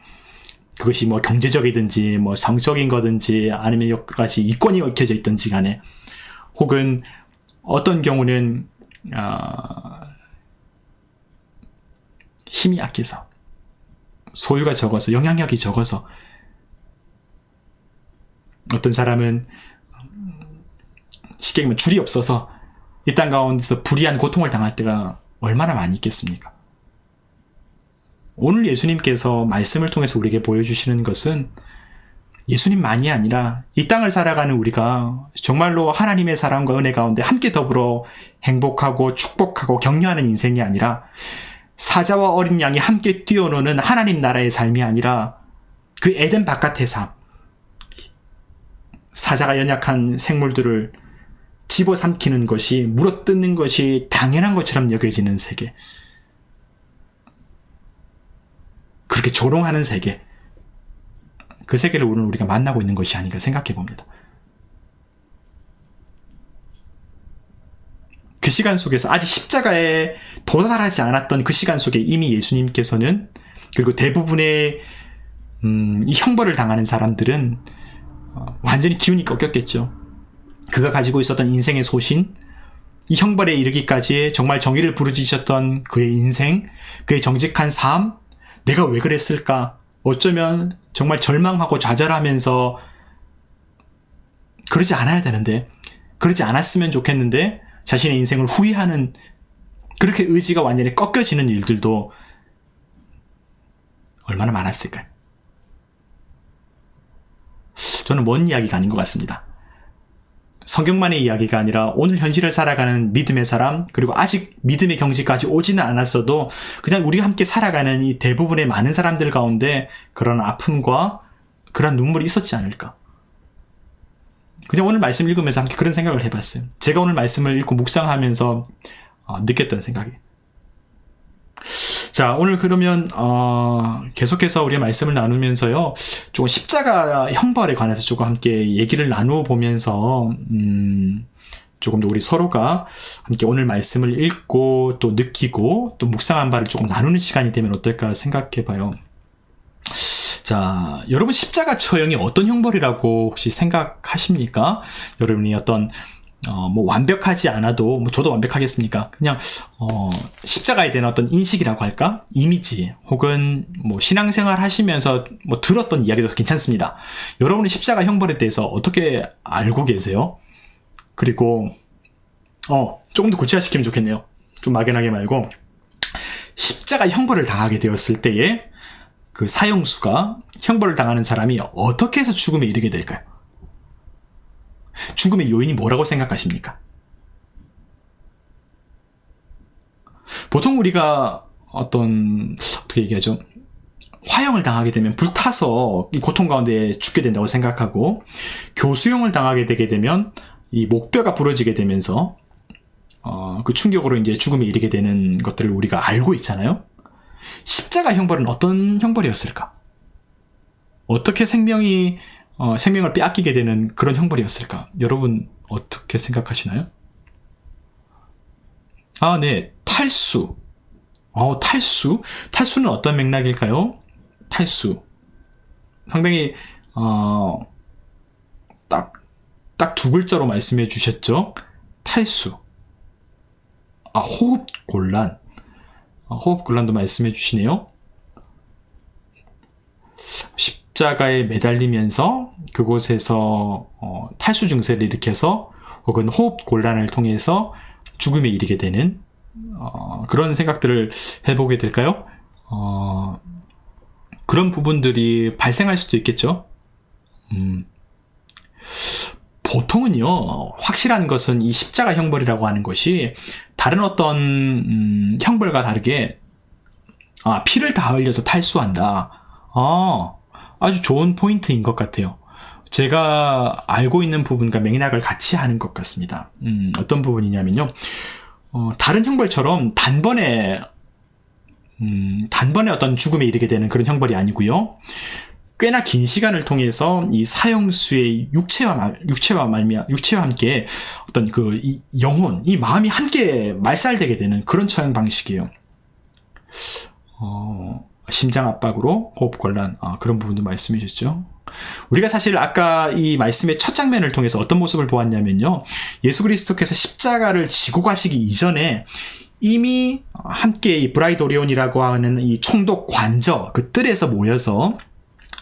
그것이 뭐 경제적이든지 뭐 성적인 거든지 아니면 여러 가지 이권이 얽혀져 있든지 간에, 혹은 어떤 경우는 힘이 약해서, 소유가 적어서, 영향력이 적어서, 어떤 사람은 쉽게 얘기하면 줄이 없어서 이 땅 가운데서 불의한 고통을 당할 때가 얼마나 많이 있겠습니까? 오늘 예수님께서 말씀을 통해서 우리에게 보여주시는 것은 예수님만이 아니라 이 땅을 살아가는 우리가 정말로 하나님의 사랑과 은혜 가운데 함께 더불어 행복하고 축복하고 격려하는 인생이 아니라, 사자와 어린 양이 함께 뛰어노는 하나님 나라의 삶이 아니라 그 에덴 바깥의 삶, 사자가 연약한 생물들을 집어삼키는 것이, 물어뜯는 것이 당연한 것처럼 여겨지는 세계, 그렇게 조롱하는 세계, 그 세계를 오늘 우리가 만나고 있는 것이 아닌가 생각해 봅니다. 그 시간 속에서, 아직 십자가에 도달하지 않았던 그 시간 속에 이미 예수님께서는, 그리고 대부분의 이 형벌을 당하는 사람들은 완전히 기운이 꺾였겠죠. 그가 가지고 있었던 인생의 소신, 이 형벌에 이르기까지 정말 정의를 부르짖으셨던 그의 인생, 그의 정직한 삶, 내가 왜 그랬을까? 어쩌면 정말 절망하고 좌절하면서 그러지 않아야 되는데, 그러지 않았으면 좋겠는데 자신의 인생을 후회하는, 그렇게 의지가 완전히 꺾여지는 일들도 얼마나 많았을까요? 저는 먼 이야기가 아닌 것 같습니다. 성경만의 이야기가 아니라 오늘 현실을 살아가는 믿음의 사람, 그리고 아직 믿음의 경지까지 오지는 않았어도 그냥 우리가 함께 살아가는 이 대부분의 많은 사람들 가운데 그런 아픔과 그런 눈물이 있었지 않을까. 그냥 오늘 말씀 읽으면서 함께 그런 생각을 해봤어요. 제가 오늘 말씀을 읽고 묵상하면서 느꼈던 생각이. 자, 오늘 그러면 계속해서 우리의 말씀을 나누면서요, 조금 십자가 형벌에 관해서 조금 함께 얘기를 나누어 보면서 조금 더 우리 서로가 함께 오늘 말씀을 읽고 또 느끼고 또 묵상한 바를 조금 나누는 시간이 되면 어떨까 생각해 봐요. 자, 여러분, 십자가 처형이 어떤 형벌이라고 혹시 생각하십니까? 여러분이 어떤 뭐 완벽하지 않아도, 뭐 저도 완벽하겠습니까? 그냥 십자가에 대한 어떤 인식이라고 할까? 이미지, 혹은 뭐 신앙생활 하시면서 뭐 들었던 이야기도 괜찮습니다. 여러분은 십자가 형벌에 대해서 어떻게 알고 계세요? 그리고 조금 더 구체화시키면 좋겠네요. 좀 막연하게 말고, 십자가 형벌을 당하게 되었을 때에 그 사형수가, 형벌을 당하는 사람이 어떻게 해서 죽음에 이르게 될까요? 죽음의 요인이 뭐라고 생각하십니까? 보통 우리가 어떻게 얘기하죠? 화형을 당하게 되면 불타서 이 고통 가운데 죽게 된다고 생각하고, 교수형을 당하게 되게 되면 이 목뼈가 부러지게 되면서 그 충격으로 이제 죽음에 이르게 되는 것들을 우리가 알고 있잖아요. 십자가 형벌은 어떤 형벌이었을까? 어떻게 생명을 빼앗기게 되는 그런 형벌이었을까? 여러분 어떻게 생각하시나요? 네, 탈수. 탈수? 탈수는 어떤 맥락일까요? 탈수. 상당히 딱 두 글자로 말씀해 주셨죠. 탈수. 호흡곤란. 호흡곤란도 말씀해 주시네요. 십자가에 매달리면서 그곳에서 탈수 증세를 일으켜서 혹은 호흡곤란을 통해서 죽음에 이르게 되는 그런 생각들을 해보게 될까요? 그런 부분들이 발생할 수도 있겠죠. 보통은요, 확실한 것은 이 십자가 형벌이라고 하는 것이 다른 어떤 형벌과 다르게 피를 다 흘려서 탈수한다. 아주 좋은 포인트인 것 같아요. 제가 알고 있는 부분과 맥락을 같이 하는 것 같습니다. 어떤 부분이냐면요, 다른 형벌처럼 단번에 어떤 죽음에 이르게 되는 그런 형벌이 아니고요, 꽤나 긴 시간을 통해서 이 사형수의 육체와 함께 어떤 이 영혼, 이 마음이 함께 말살되게 되는 그런 처형 방식이에요. 심장 압박으로 호흡곤란, 그런 부분도 말씀해 주셨죠. 우리가 사실 아까 이 말씀의 첫 장면을 통해서 어떤 모습을 보았냐면요, 예수 그리스도께서 십자가를 지고 가시기 이전에 이미 함께 이 브라이드 오리온이라고 하는 이 총독 관저 그 뜰에서 모여서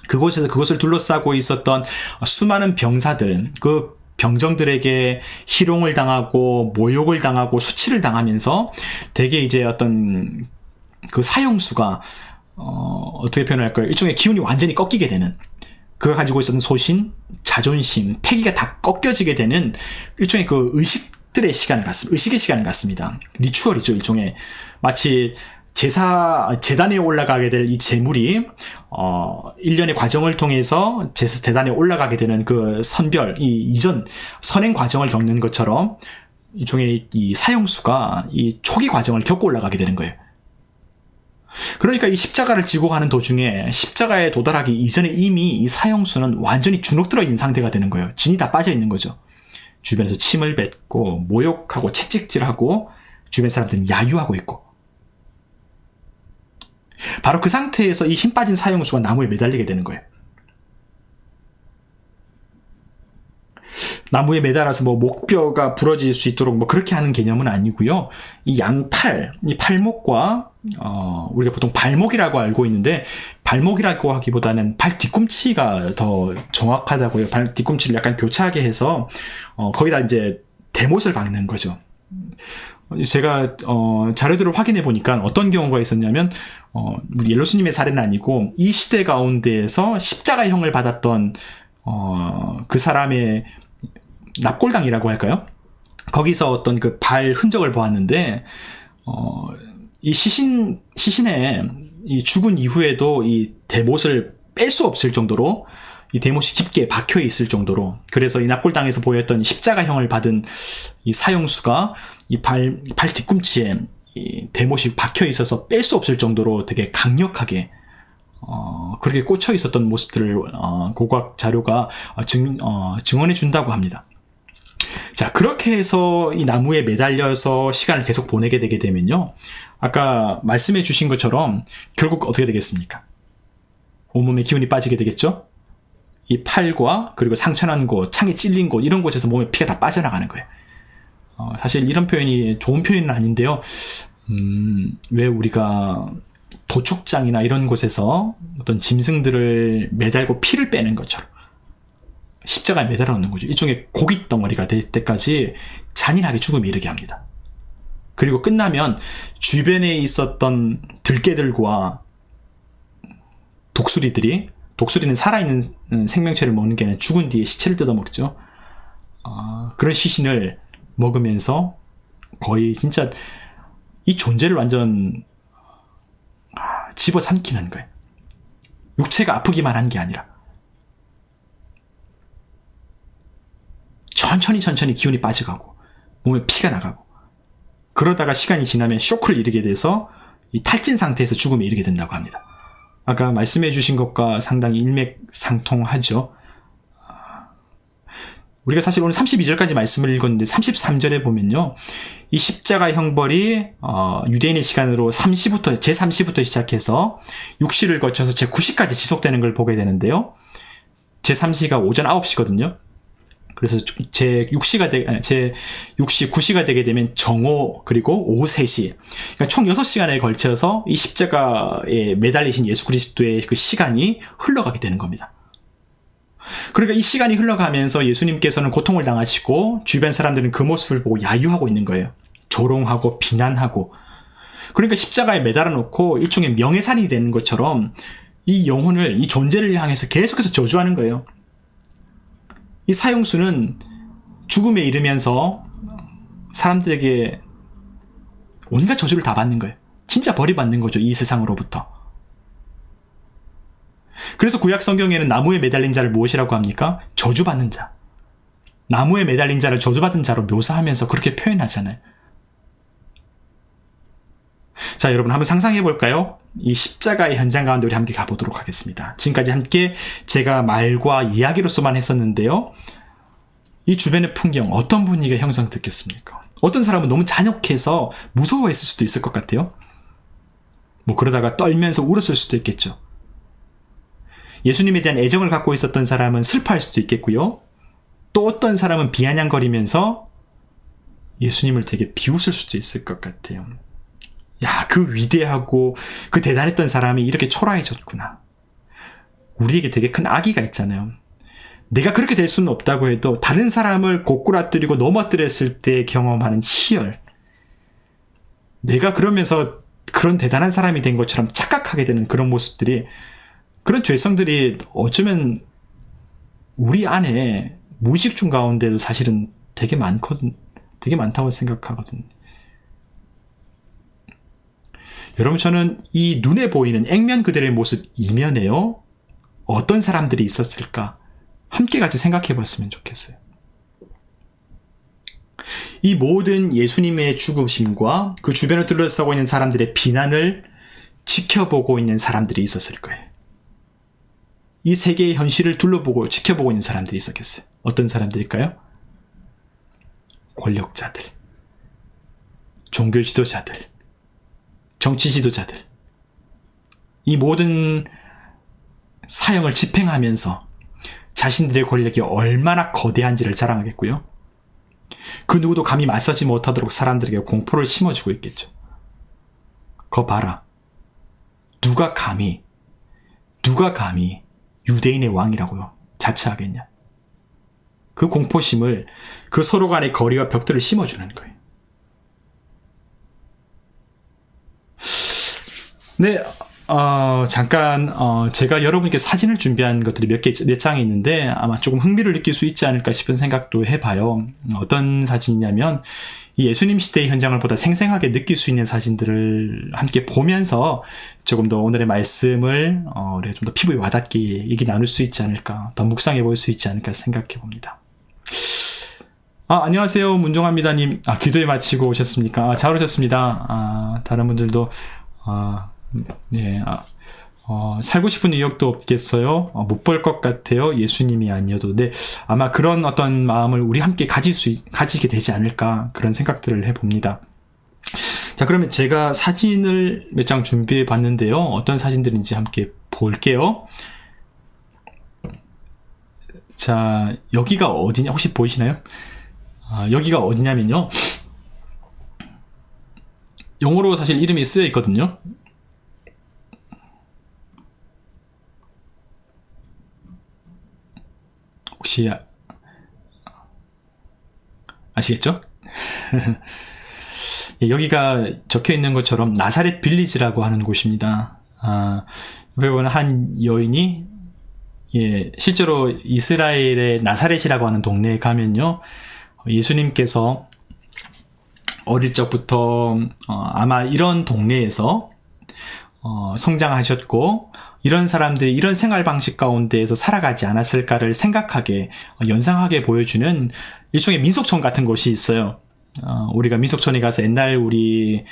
그것을 둘러싸고 있었던 수많은 병사들, 그 병정들에게 희롱을 당하고 모욕을 당하고 수치를 당하면서 대개 이제 어떤 그 사형수가 어떻게 표현할까요? 일종의 기운이 완전히 꺾이게 되는, 그가 가지고 있었던 소신, 자존심, 패기가 다 꺾여지게 되는 일종의 그 의식의 시간을 갖습니다. 리추얼이죠. 일종의 마치 재단에 올라가게 될 이 제물이 일련의 과정을 통해서 재단에 올라가게 되는 그 이전 선행 과정을 겪는 것처럼 일종의 이 사형수가 이 초기 과정을 겪고 올라가게 되는 거예요. 그러니까 이 십자가를 지고 가는 도중에 십자가에 도달하기 이전에 이미 이 사형수는 완전히 주눅들어 있는 상태가 되는 거예요. 진이 다 빠져 있는 거죠. 주변에서 침을 뱉고 모욕하고 채찍질하고 주변 사람들은 야유하고 있고, 바로 그 상태에서 이 힘 빠진 사형수가 나무에 매달리게 되는 거예요. 나무에 매달아서 목뼈가 부러질 수 있도록 그렇게 하는 개념은 아니고요. 이 양팔, 이 팔목과 우리가 보통 발목이라고 알고 있는데, 발목이라고 하기보다는 발 뒤꿈치가 더 정확하다고요. 발 뒤꿈치를 약간 교차하게 해서 거기다 이제 대못을 박는 거죠. 제가 자료들을 확인해 보니까 어떤 경우가 있었냐면, 우리 옐로스님의 사례는 아니고 이 시대 가운데에서 십자가형을 받았던 그 사람의 납골당이라고 할까요? 거기서 어떤 그 발 흔적을 보았는데, 이 시신의 이 죽은 이후에도 이 대못을 뺄 수 없을 정도로 이 대못이 깊게 박혀 있을 정도로, 그래서 이 납골당에서 보였던 십자가형을 받은 이 사형수가 이 발 뒤꿈치에 이 대못이 박혀 있어서 뺄 수 없을 정도로 되게 강력하게 그렇게 꽂혀 있었던 모습들을 고고학 자료가 증언해 준다고 합니다. 자, 그렇게 해서 이 나무에 매달려서 시간을 계속 보내게 되게 되면요, 아까 말씀해 주신 것처럼 결국 어떻게 되겠습니까? 온몸에 기운이 빠지게 되겠죠? 이 팔과 그리고 상처난 곳, 창에 찔린 곳, 이런 곳에서 몸에 피가 다 빠져나가는 거예요. 사실 이런 표현이 좋은 표현은 아닌데요, 왜 우리가 도축장이나 이런 곳에서 어떤 짐승들을 매달고 피를 빼는 것처럼 십자가에 매달아 놓는 거죠. 일종의 고깃 덩어리가 될 때까지 잔인하게 죽음에 이르게 합니다. 그리고 끝나면 주변에 있었던 들개들과 독수리는 살아있는 생명체를 먹는 게 아니라 죽은 뒤에 시체를 뜯어먹죠. 그런 시신을 먹으면서 거의 진짜 이 존재를 완전 집어삼키는 거예요. 육체가 아프기만 한 게 아니라 천천히 기운이 빠져가고 몸에 피가 나가고, 그러다가 시간이 지나면 쇼크를 이르게 돼서 이 탈진 상태에서 죽음에 이르게 된다고 합니다. 아까 말씀해 주신 것과 상당히 일맥상통하죠. 우리가 사실 오늘 32절까지 말씀을 읽었는데 33절에 보면요, 이 십자가 형벌이 유대인의 시간으로 제3시부터 시작해서 6시를 거쳐서 제9시까지 지속되는 걸 보게 되는데요. 제3시가 오전 9시거든요. 그래서 제6시, 9시가 되게 되면 정오, 그리고 오후 3시. 그러니까 총 6시간에 걸쳐서 이 십자가에 매달리신 예수 그리스도의 그 시간이 흘러가게 되는 겁니다. 그러니까 이 시간이 흘러가면서 예수님께서는 고통을 당하시고 주변 사람들은 그 모습을 보고 야유하고 있는 거예요. 조롱하고 비난하고. 그러니까 십자가에 매달아 놓고 일종의 명예산이 되는 것처럼 이 영혼을, 이 존재를 향해서 계속해서 저주하는 거예요. 이 사형수는 죽음에 이르면서 사람들에게 온갖 저주를 다 받는 거예요. 진짜 벌이받는 거죠, 이 세상으로부터. 그래서 구약 성경에는 나무에 매달린 자를 무엇이라고 합니까? 저주받는 자. 나무에 매달린 자를 저주받은 자로 묘사하면서 그렇게 표현하잖아요. 자, 여러분 한번 상상해 볼까요? 이 십자가의 현장 가운데 우리 함께 가보도록 하겠습니다. 지금까지 함께 제가 말과 이야기로서만 했었는데요. 이 주변의 풍경, 어떤 분위기가 형성됐겠습니까? 어떤 사람은 너무 잔혹해서 무서워했을 수도 있을 것 같아요. 그러다가 떨면서 울었을 수도 있겠죠. 예수님에 대한 애정을 갖고 있었던 사람은 슬퍼할 수도 있겠고요. 또 어떤 사람은 비아냥거리면서 예수님을 되게 비웃을 수도 있을 것 같아요. 야, 그 위대하고 그 대단했던 사람이 이렇게 초라해졌구나. 우리에게 되게 큰 악의가 있잖아요. 내가 그렇게 될 수는 없다고 해도 다른 사람을 고꾸라뜨리고 넘어뜨렸을 때 경험하는 희열. 내가 그러면서 그런 대단한 사람이 된 것처럼 착각하게 되는 그런 모습들이, 그런 죄성들이 어쩌면 우리 안에 무의식 중 가운데도 사실은 되게 많거든. 되게 많다고 생각하거든. 여러분, 저는 이 눈에 보이는 액면 그대로의 모습 이면에요, 어떤 사람들이 있었을까? 함께 같이 생각해 봤으면 좋겠어요. 이 모든 예수님의 죽으심과 그 주변을 둘러싸고 있는 사람들의 비난을 지켜보고 있는 사람들이 있었을 거예요. 이 세계의 현실을 둘러보고 지켜보고 있는 사람들이 있었겠어요. 어떤 사람들일까요? 권력자들, 종교 지도자들, 정치 지도자들. 이 모든 사형을 집행하면서 자신들의 권력이 얼마나 거대한지를 자랑하겠고요. 그 누구도 감히 맞서지 못하도록 사람들에게 공포를 심어주고 있겠죠. 거 봐라. 누가 감히 유대인의 왕이라고요 자처하겠냐. 그 공포심을, 그 서로 간의 거리와 벽들을 심어주는 거예요. 네, 잠깐 제가 여러분께 사진을 준비한 것들이 몇 장이 있는데 아마 조금 흥미를 느낄 수 있지 않을까 싶은 생각도 해봐요. 어떤 사진이냐면 이 예수님 시대의 현장을 보다 생생하게 느낄 수 있는 사진들을 함께 보면서 조금 더 오늘의 말씀을 좀 더 피부에 와닿게 얘기 나눌 수 있지 않을까, 더 묵상해 볼 수 있지 않을까 생각해 봅니다. 안녕하세요, 문종합니다님. 기도에 마치고 오셨습니까? 잘 오셨습니다. 다른 분들도 네, 살고 싶은 의욕도 없겠어요. 못 볼 것 같아요. 예수님이 아니어도. 네, 아마 그런 어떤 마음을 우리 함께 가지게 되지 않을까, 그런 생각들을 해봅니다. 자, 그러면 제가 사진을 몇 장 준비해 봤는데요. 어떤 사진들인지 함께 볼게요. 자, 여기가 어디냐, 혹시 보이시나요? 여기가 어디냐면요, 영어로 사실 이름이 쓰여 있거든요. 혹시 아시겠죠? 여기가 적혀 있는 것처럼 나사렛 빌리지라고 하는 곳입니다. 여기 보면 한 여인이, 실제로 이스라엘의 나사렛이라고 하는 동네에 가면요, 예수님께서 어릴 적부터 아마 이런 동네에서 성장하셨고 이런 사람들이 이런 생활 방식 가운데에서 살아가지 않았을까를 생각하게 연상하게 보여주는 일종의 민속촌 같은 곳이 있어요. 우리가 민속촌에 가서 옛날 우리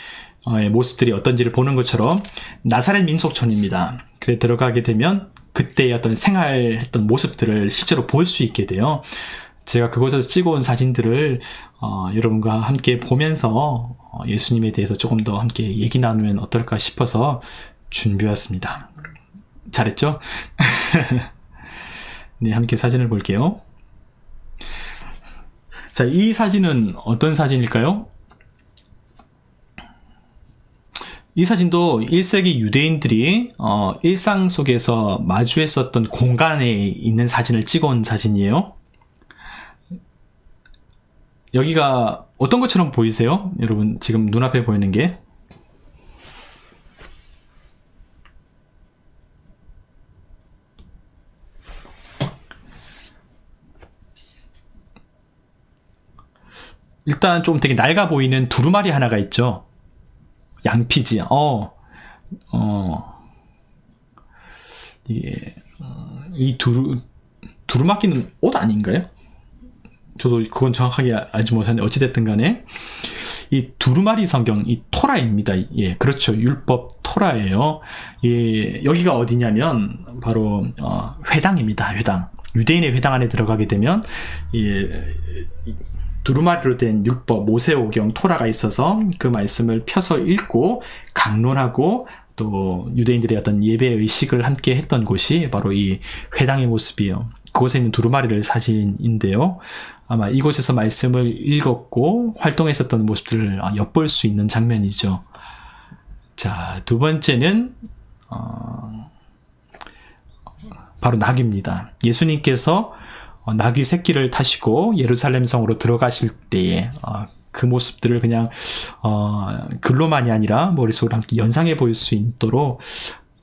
모습들이 어떤지를 보는 것처럼 나사렛 민속촌입니다. 그래 들어가게 되면 그때의 어떤 생활했던 모습들을 실제로 볼 수 있게 돼요. 제가 그곳에서 찍어온 사진들을 여러분과 함께 보면서 예수님에 대해서 조금 더 함께 얘기 나누면 어떨까 싶어서 준비했습니다. 잘했죠? 네, 함께 사진을 볼게요. 자, 이 사진은 어떤 사진일까요? 이 사진도 1세기 유대인들이 일상 속에서 마주했었던 공간에 있는 사진을 찍어온 사진이에요. 여기가 어떤 것처럼 보이세요? 여러분 지금 눈앞에 보이는 게 일단 좀 되게 낡아 보이는 두루마리 하나가 있죠. 양피지. 이게 이 두루마기는 옷 아닌가요? 저도 그건 정확하게 알지 못하는데 어찌됐든 간에 이 두루마리 성경, 이 토라입니다. 예, 그렇죠. 율법 토라예요. 예, 여기가 어디냐면 바로 회당입니다. 회당. 유대인의 회당 안에 들어가게 되면 두루마리로 된 율법, 모세오경, 토라가 있어서 그 말씀을 펴서 읽고 강론하고 또 유대인들의 어떤 예배 의식을 함께 했던 곳이 바로 이 회당의 모습이에요. 그곳에 있는 두루마리를 사진인데요. 아마 이곳에서 말씀을 읽었고 활동했었던 모습들을 엿볼 수 있는 장면이죠. 자, 두 번째는 바로 나귀입니다. 예수님께서 나귀 새끼를 타시고 예루살렘 성으로 들어가실 때에 그 모습들을 그냥 글로만이 아니라 머릿속으로 함께 연상해 보일 수 있도록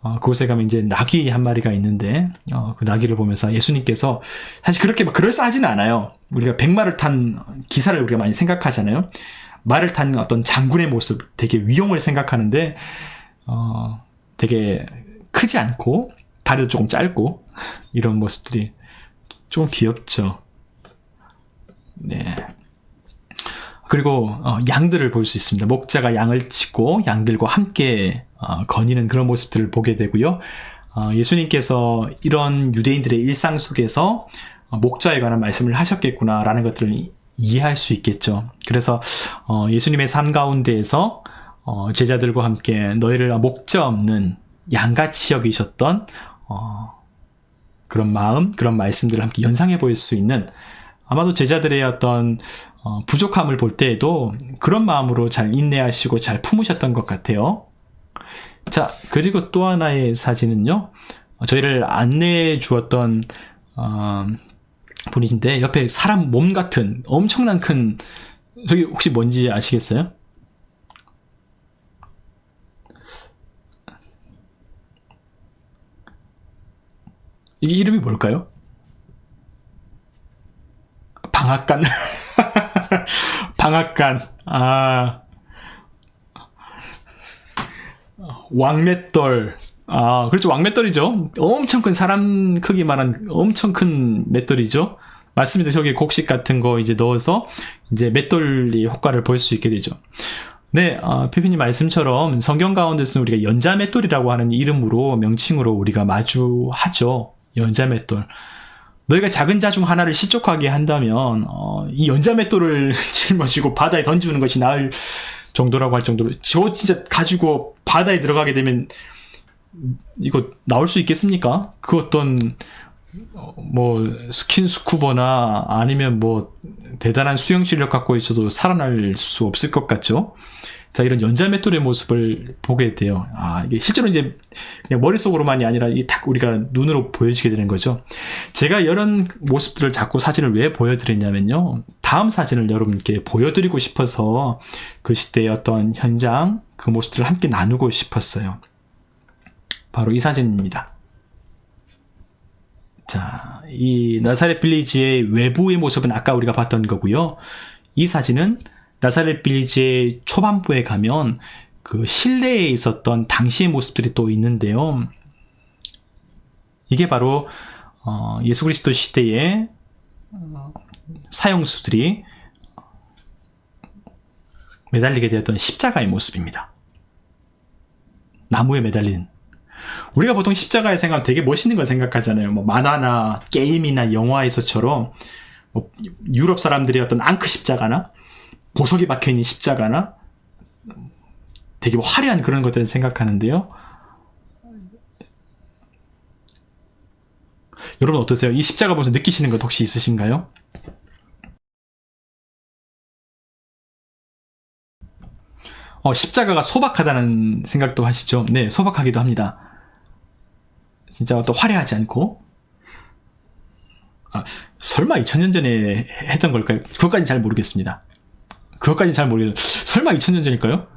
그곳에 가면 이제 나귀 한 마리가 있는데 그 나귀를 보면서 예수님께서 사실 그렇게 막 그럴싸하지는 않아요. 우리가 백마를 탄 기사를 우리가 많이 생각하잖아요. 말을 탄 어떤 장군의 모습, 되게 위용을 생각하는데 되게 크지 않고 다리도 조금 짧고 이런 모습들이 좀 귀엽죠. 네. 그리고 양들을 볼 수 있습니다. 목자가 양을 치고 양들과 함께 거니는 그런 모습들을 보게 되고요. 예수님께서 이런 유대인들의 일상 속에서 목자에 관한 말씀을 하셨겠구나라는 것들을 이해할 수 있겠죠. 그래서 예수님의 삶 가운데에서 제자들과 함께 너희를 목자 없는 양같이 여기셨던 그런 마음, 그런 말씀들을 함께 연상해 보일 수 있는 아마도 제자들의 어떤 부족함을 볼 때에도 그런 마음으로 잘 인내하시고 잘 품으셨던 것 같아요. 자, 그리고 또 하나의 사진은요. 저희를 안내해 주었던 분이신데 옆에 사람 몸 같은 엄청난 큰 저기 혹시 뭔지 아시겠어요? 이게 이름이 뭘까요? 방앗간. 방앗간. 왕맷돌. 그렇죠. 왕맷돌이죠. 엄청 큰 사람 크기만한 엄청 큰 맷돌이죠. 맞습니다. 저기 곡식 같은 거 이제 넣어서 이제 맷돌이 효과를 볼 수 있게 되죠. 네, 페피님 말씀처럼 성경 가운데서는 우리가 연자맷돌이라고 하는 이름으로 명칭으로 우리가 마주하죠. 연자맷돌. 너희가 작은 자 중 하나를 실족하게 한다면 이 연자맷돌을 짊어지고 바다에 던지는 것이 나을 정도라고 할 정도로 저 진짜 가지고 바다에 들어가게 되면 이거 나올 수 있겠습니까? 그 어떤 뭐 스킨스쿠버나 아니면 뭐 대단한 수영 실력 갖고 있어도 살아날 수 없을 것 같죠? 자, 이런 연자맷돌의 모습을 보게 돼요. 이게 실제로 이제 그냥 머릿속으로만이 아니라 딱 우리가 눈으로 보여지게 되는 거죠. 제가 이런 모습들을 자꾸 사진을 왜 보여드렸냐면요. 다음 사진을 여러분께 보여드리고 싶어서 그 시대의 어떤 현장, 그 모습들을 함께 나누고 싶었어요. 바로 이 사진입니다. 자, 이 나사렛 빌리지의 외부의 모습은 아까 우리가 봤던 거고요. 이 사진은 나사렛 빌리지의 초반부에 가면 그 실내에 있었던 당시의 모습들이 또 있는데요. 이게 바로 예수 그리스도 시대의 사형수들이 매달리게 되었던 십자가의 모습입니다. 나무에 매달린. 우리가 보통 십자가의 생각하면 되게 멋있는 걸 생각하잖아요. 뭐 만화나 게임이나 영화에서처럼 뭐 유럽 사람들의 어떤 앙크 십자가나 보석이 박혀있는 십자가나 되게 뭐 화려한 그런 것들을 생각하는데요. 여러분 어떠세요? 이 십자가 보면서 느끼시는 것 혹시 있으신가요? 십자가가 소박하다는 생각도 하시죠? 네, 소박하기도 합니다. 진짜 또 화려하지 않고. 설마 2000년 전에 했던 걸까요? 그것까지는 잘 모르겠습니다. 설마 2000년 전일까요?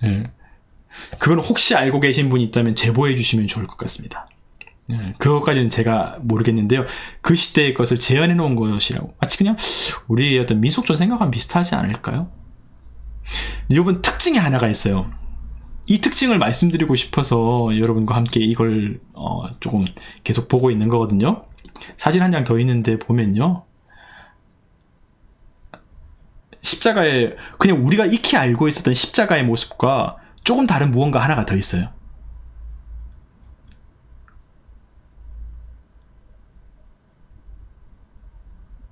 네. 그건 혹시 알고 계신 분이 있다면 제보해 주시면 좋을 것 같습니다. 네, 그것까지는 제가 모르겠는데요. 그 시대의 것을 재현해 놓은 것이라고. 마치 그냥 우리의 어떤 민속촌 생각하면 비슷하지 않을까요? 여러분, 특징이 하나가 있어요. 이 특징을 말씀드리고 싶어서 여러분과 함께 이걸 조금 계속 보고 있는 거거든요. 사진 한 장 더 있는데 보면요, 십자가에 그냥 우리가 익히 알고 있었던 십자가의 모습과 조금 다른 무언가 하나가 더 있어요.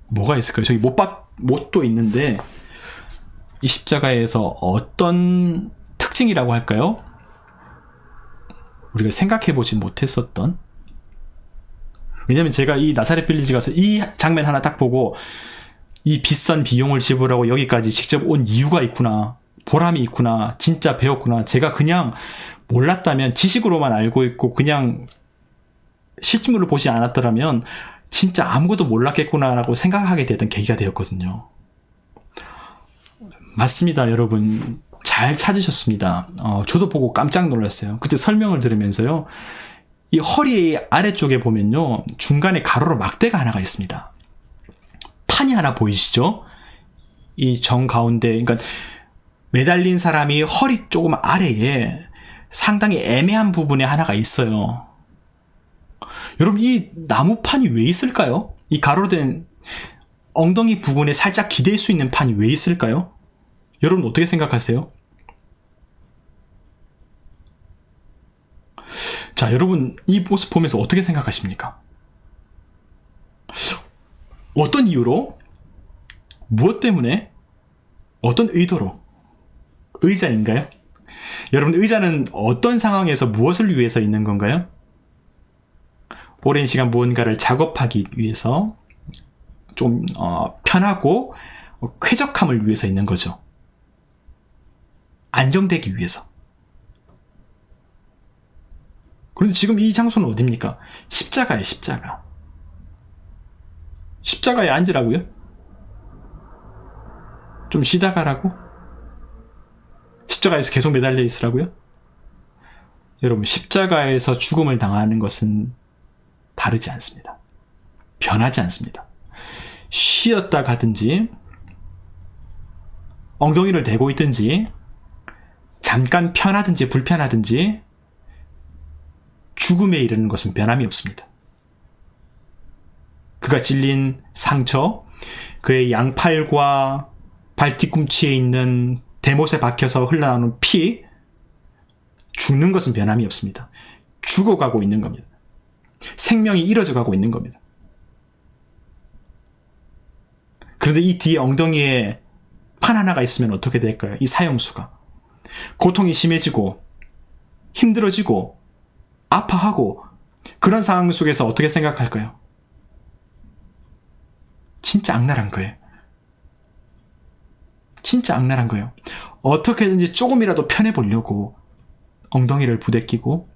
뭐가 있을까요? 저기 못도 있는데 이 십자가에서 어떤 특징이라고 할까요? 우리가 생각해보지 못했었던. 왜냐면 제가 이 나사렛 빌리지 가서 이 장면 하나 딱 보고 이 비싼 비용을 지불하고 여기까지 직접 온 이유가 있구나, 보람이 있구나, 진짜 배웠구나. 제가 그냥 몰랐다면, 지식으로만 알고 있고 그냥 실물을 보지 않았더라면 진짜 아무것도 몰랐겠구나라고 생각하게 됐던 계기가 되었거든요. 맞습니다, 여러분. 잘 찾으셨습니다. 저도 보고 깜짝 놀랐어요. 그때 설명을 들으면서요, 이 허리 아래쪽에 보면요, 중간에 가로로 막대가 하나가 있습니다. 판이 하나 보이시죠? 이 정 가운데, 그러니까 매달린 사람이 허리 조금 아래에 상당히 애매한 부분에 하나가 있어요. 여러분, 이 나무판이 왜 있을까요? 이 가로로 된 엉덩이 부분에 살짝 기댈 수 있는 판이 왜 있을까요? 여러분 어떻게 생각하세요? 자, 여러분 이 모습 보면서 어떻게 생각하십니까? 어떤 이유로? 무엇 때문에? 어떤 의도로? 의자인가요? 여러분, 의자는 어떤 상황에서 무엇을 위해서 있는 건가요? 오랜 시간 무언가를 작업하기 위해서, 좀 편하고 쾌적함을 위해서 있는 거죠. 안정되기 위해서. 그런데 지금 이 장소는 어디입니까? 십자가에 십자가. 십자가에 앉으라고요? 좀 쉬다 가라고? 십자가에서 계속 매달려 있으라고요? 여러분, 십자가에서 죽음을 당하는 것은 다르지 않습니다. 변하지 않습니다. 쉬었다 가든지, 엉덩이를 대고 있든지, 잠깐 편하든지 불편하든지, 죽음에 이르는 것은 변함이 없습니다. 그가 찔린 상처, 그의 양팔과 발 뒤꿈치에 있는 대못에 박혀서 흘러나오는 피, 죽는 것은 변함이 없습니다. 죽어가고 있는 겁니다. 생명이 이뤄져 가고 있는 겁니다. 그런데 이 뒤에 엉덩이에 판 하나가 있으면 어떻게 될까요? 이 사형수가 고통이 심해지고 힘들어지고 아파하고, 그런 상황 속에서 어떻게 생각할까요? 진짜 악랄한 거예요. 진짜 악랄한 거예요. 어떻게든지 조금이라도 편해보려고 엉덩이를 부대끼고,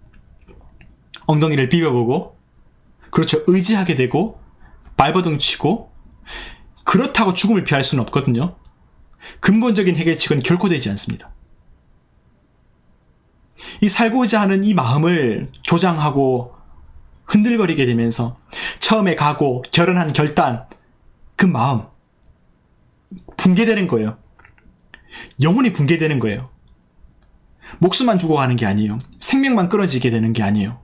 엉덩이를 비벼보고, 그렇죠, 의지하게 되고, 발버둥 치고. 그렇다고 죽음을 피할 수는 없거든요. 근본적인 해결책은 결코 되지 않습니다. 이 살고자 하는 이 마음을 조장하고 흔들거리게 되면서 처음에 각오, 결연한 결단, 그 마음 붕괴되는 거예요. 영혼이 붕괴되는 거예요. 목숨만 죽어가는 게 아니에요. 생명만 끊어지게 되는 게 아니에요.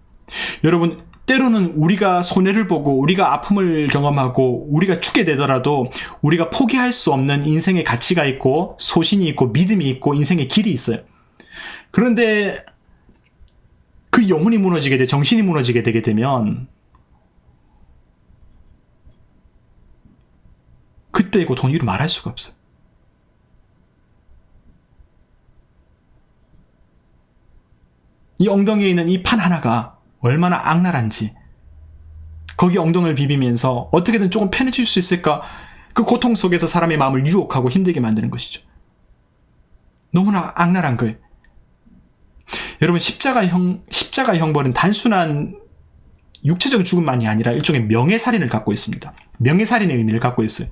여러분, 때로는 우리가 손해를 보고 우리가 아픔을 경험하고 우리가 죽게 되더라도 우리가 포기할 수 없는 인생의 가치가 있고 소신이 있고 믿음이 있고 인생의 길이 있어요. 그런데 그 영혼이 무너지게 돼, 정신이 무너지게 되게 되면 그때의 고통은 이루 말할 수가 없어요. 이 엉덩이에 있는 이 판 하나가 얼마나 악랄한지, 거기 엉덩이를 비비면서 어떻게든 조금 편해질 수 있을까, 그 고통 속에서 사람의 마음을 유혹하고 힘들게 만드는 것이죠. 너무나 악랄한 거예요. 여러분, 십자가 형벌은 단순한 육체적 죽음만이 아니라 일종의 명예살인을 갖고 있습니다. 명예살인의 의미를 갖고 있어요.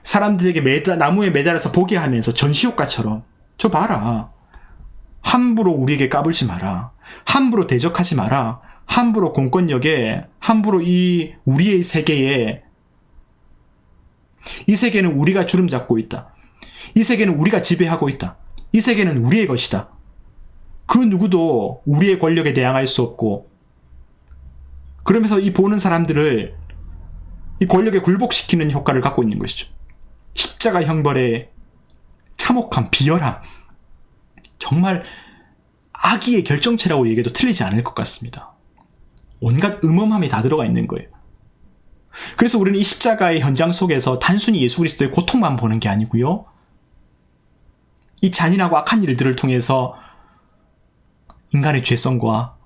사람들에게 나무에 매달아서 보게 하면서 전시효과처럼, 저 봐라, 함부로 우리에게 까불지 마라, 함부로 대적하지 마라, 함부로 공권력에, 함부로 이 우리의 세계에, 이 세계는 우리가 주름 잡고 있다, 이 세계는 우리가 지배하고 있다, 이 세계는 우리의 것이다, 그 누구도 우리의 권력에 대항할 수 없고, 그러면서 이 보는 사람들을 이 권력에 굴복시키는 효과를 갖고 있는 것이죠. 십자가 형벌의 참혹함, 비열함, 정말 악의의 결정체라고 얘기해도 틀리지 않을 것 같습니다. 온갖 음험함이 다 들어가 있는 거예요. 그래서 우리는 이 십자가의 현장 속에서 단순히 예수 그리스도의 고통만 보는 게 아니고요, 이 잔인하고 악한 일들을 통해서 인간의 죄성과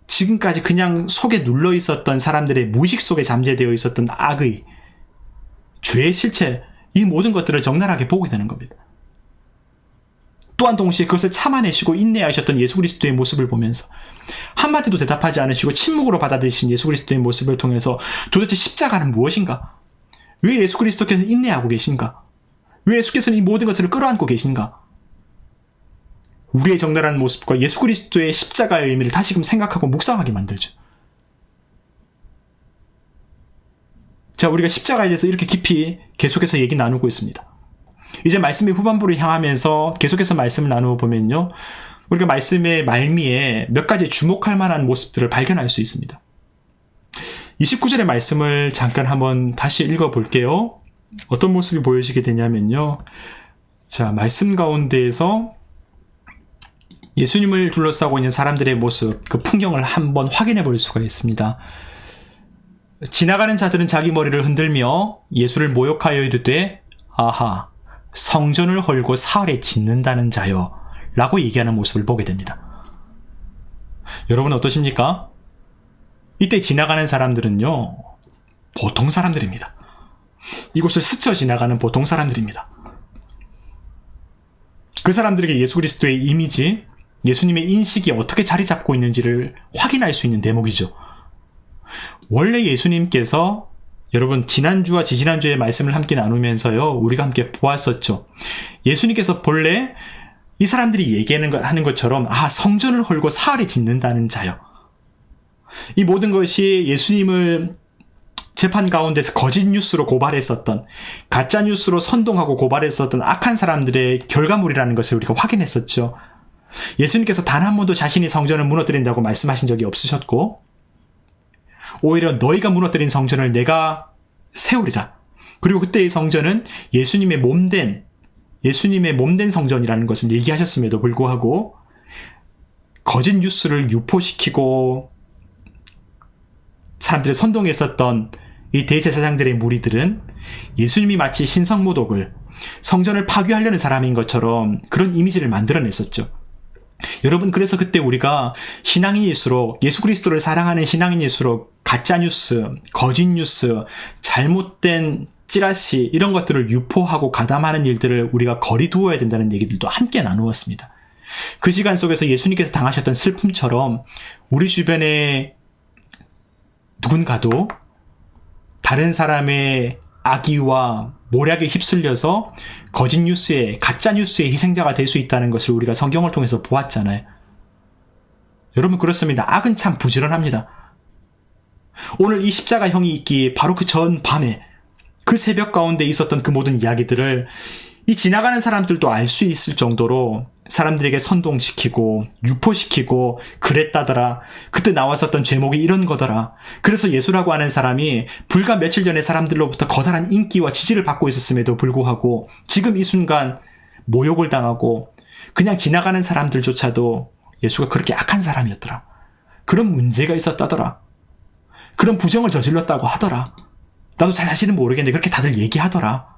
지금까지 그냥 속에 눌러 있었던 사람들의 무의식 속에 잠재되어 있었던 악의, 죄의 실체, 이 모든 것들을 적나라하게 보게 되는 겁니다. 또한 동시에 그것을 참아내시고 인내하셨던 예수 그리스도의 모습을 보면서 한마디도 대답하지 않으시고 침묵으로 받아들이신 예수 그리스도의 모습을 통해서 도대체 십자가는 무엇인가? 왜 예수 그리스도께서 인내하고 계신가? 왜 예수께서는 이 모든 것을 끌어안고 계신가? 우리의 적나라한 모습과 예수 그리스도의 십자가의 의미를 다시금 생각하고 묵상하게 만들죠. 자, 우리가 십자가에 대해서 이렇게 깊이 계속해서 얘기 나누고 있습니다. 이제 말씀의 후반부를 향하면서 계속해서 말씀을 나누어 보면요, 우리가 말씀의 말미에 몇 가지 주목할 만한 모습들을 발견할 수 있습니다. 29절의 말씀을 잠깐 한번 다시 읽어볼게요. 어떤 모습이 보여지게 되냐면요, 자, 말씀 가운데에서 예수님을 둘러싸고 있는 사람들의 모습, 그 풍경을 한번 확인해 볼 수가 있습니다. 지나가는 자들은 자기 머리를 흔들며 예수를 모욕하여 이르되, 아하, 성전을 헐고 사흘에 짓는다는 자여, 라고 얘기하는 모습을 보게 됩니다. 여러분 어떠십니까? 이때 지나가는 사람들은요, 보통 사람들입니다. 이곳을 스쳐 지나가는 보통 사람들입니다. 그 사람들에게 예수 그리스도의 이미지, 예수님의 인식이 어떻게 자리 잡고 있는지를 확인할 수 있는 대목이죠. 원래 예수님께서, 여러분 지난주와 지지난주의 말씀을 함께 나누면서요, 우리가 함께 보았었죠. 예수님께서 본래 이 사람들이 하는 것처럼, 아, 성전을 헐고 사흘에 짓는다는 자요, 이 모든 것이 예수님을 재판 가운데서 거짓 뉴스로 고발했었던, 가짜 뉴스로 선동하고 고발했었던 악한 사람들의 결과물이라는 것을 우리가 확인했었죠. 예수님께서 단 한 번도 자신이 성전을 무너뜨린다고 말씀하신 적이 없으셨고, 오히려 너희가 무너뜨린 성전을 내가 세우리라. 그리고 그때의 성전은 예수님의 몸된 성전이라는 것을 얘기하셨음에도 불구하고 거짓 뉴스를 유포시키고 사람들을 선동했었던 이 대제사장들의 무리들은 예수님이 마치 신성모독을, 성전을 파괴하려는 사람인 것처럼 그런 이미지를 만들어냈었죠. 여러분, 그래서 그때 우리가 신앙인일수록, 예수 그리스도를 사랑하는 신앙인일수록 가짜 뉴스, 거짓 뉴스, 잘못된 찌라시, 이런 것들을 유포하고 가담하는 일들을 우리가 거리 두어야 된다는 얘기들도 함께 나누었습니다. 그 시간 속에서 예수님께서 당하셨던 슬픔처럼 우리 주변에 누군가도 다른 사람의 악의와 모략에 휩쓸려서 거짓 뉴스에, 가짜 뉴스의 희생자가 될 수 있다는 것을 우리가 성경을 통해서 보았잖아요. 여러분, 그렇습니다. 악은 참 부지런합니다. 오늘 이 십자가형이 있기에 바로 그 전 밤에 그 새벽 가운데 있었던 그 모든 이야기들을 이 지나가는 사람들도 알 수 있을 정도로 사람들에게 선동시키고 유포시키고 그랬다더라. 그때 나왔었던 제목이 이런 거더라. 그래서 예수라고 하는 사람이 불과 며칠 전에 사람들로부터 거대한 인기와 지지를 받고 있었음에도 불구하고 지금 이 순간 모욕을 당하고 그냥 지나가는 사람들조차도 예수가 그렇게 악한 사람이었더라. 그런 문제가 있었다더라. 그런 부정을 저질렀다고 하더라. 나도 잘 사실은 모르겠는데 그렇게 다들 얘기하더라.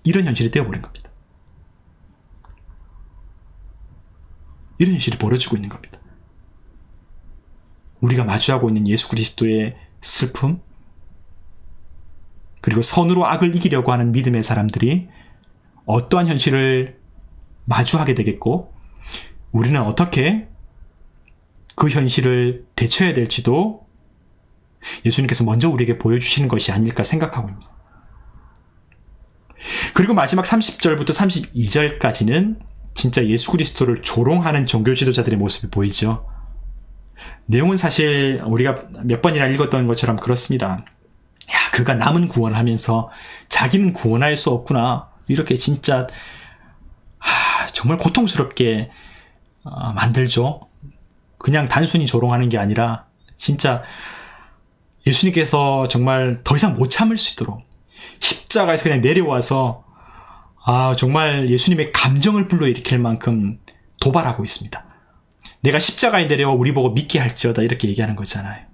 이런 현실이 되어버린 겁니다. 이런 현실이 벌어지고 있는 겁니다. 우리가 마주하고 있는 예수 그리스도의 슬픔, 그리고 선으로 악을 이기려고 하는 믿음의 사람들이 어떠한 현실을 마주하게 되겠고, 우리는 어떻게 그 현실을 대처해야 될지도 예수님께서 먼저 우리에게 보여주시는 것이 아닐까 생각하고 있습니다. 그리고 마지막 30절부터 32절까지는 진짜 예수 그리스도를 조롱하는 종교 지도자들의 모습이 보이죠. 내용은 사실 우리가 몇 번이나 읽었던 것처럼 그렇습니다. 야, 그가 남은 구원하면서 자기는 구원할 수 없구나. 이렇게 진짜 정말 고통스럽게 만들죠. 그냥 단순히 조롱하는 게 아니라 진짜 예수님께서 정말 더 이상 못 참을 수 있도록 십자가에서 그냥 내려와서 정말 예수님의 감정을 불러일으킬 만큼 도발하고 있습니다. 내가 십자가에 내려와 우리 보고 믿게 할지어다 이렇게 얘기하는 거잖아요.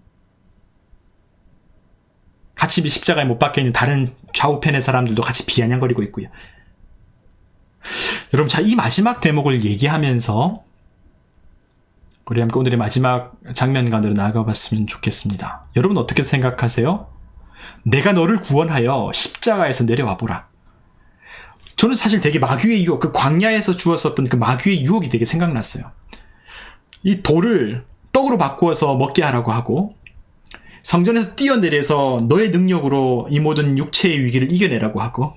같이 십자가에 못 박혀 있는 다른 좌우편의 사람들도 같이 비아냥거리고 있고요. 여러분, 자, 이 마지막 대목을 얘기하면서 우리 함께 오늘의 마지막 장면간으로 나아가봤으면 좋겠습니다. 여러분 어떻게 생각하세요? 내가 너를 구원하여 십자가에서 내려와 보라. 저는 사실 되게 마귀의 유혹, 그 광야에서 주었었던 그 마귀의 유혹이 되게 생각났어요. 이 돌을 떡으로 바꾸어서 먹게 하라고 하고, 성전에서 뛰어내려서 너의 능력으로 이 모든 육체의 위기를 이겨내라고 하고,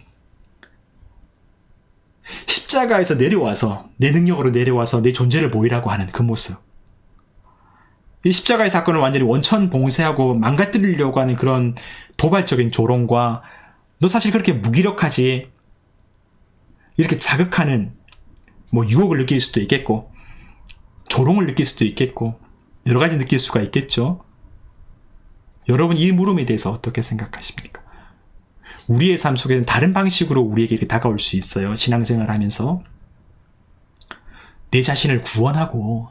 십자가에서 내려와서 내 능력으로 내려와서 내 존재를 보이라고 하는 그 모습. 이 십자가의 사건을 완전히 원천 봉쇄하고 망가뜨리려고 하는 그런 도발적인 조롱과 너 사실 그렇게 무기력하지, 이렇게 자극하는 유혹을 느낄 수도 있겠고 조롱을 느낄 수도 있겠고 여러 가지 느낄 수가 있겠죠. 여러분, 이 물음에 대해서 어떻게 생각하십니까? 우리의 삶 속에는 다른 방식으로 우리에게 이렇게 다가올 수 있어요. 신앙생활 하면서 내 자신을 구원하고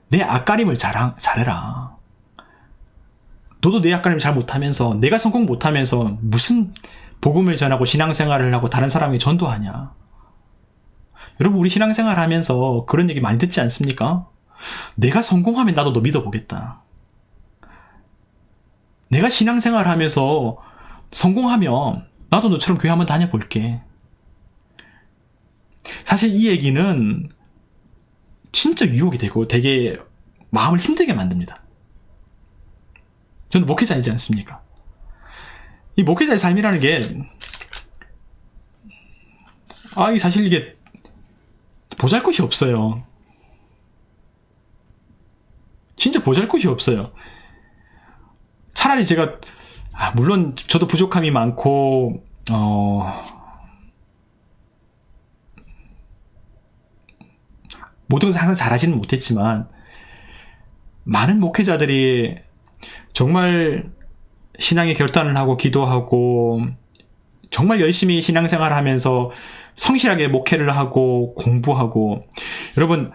내 앞가림을 잘해라. 너도 내 앞가림 잘 못하면서, 내가 성공 못하면서 무슨 복음을 전하고 신앙생활을 하고 다른 사람에게 전도하냐. 여러분, 우리 신앙생활 하면서 그런 얘기 많이 듣지 않습니까? 내가 성공하면 나도 너 믿어보겠다. 내가 신앙생활 하면서 성공하면 나도 너처럼 교회 한번 다녀볼게. 사실 이 얘기는 진짜 유혹이 되고 되게 마음을 힘들게 만듭니다. 저는 목회자이지 않습니까? 이 목회자의 삶이라는 게 사실 이게 보잘것이 없어요. 진짜 보잘것이 없어요. 차라리 제가 물론 저도 부족함이 많고 모든 것을 항상 잘하지는 못했지만 많은 목회자들이 정말 신앙의 결단을 하고 기도하고 정말 열심히 신앙생활을 하면서 성실하게 목회를 하고 공부하고, 여러분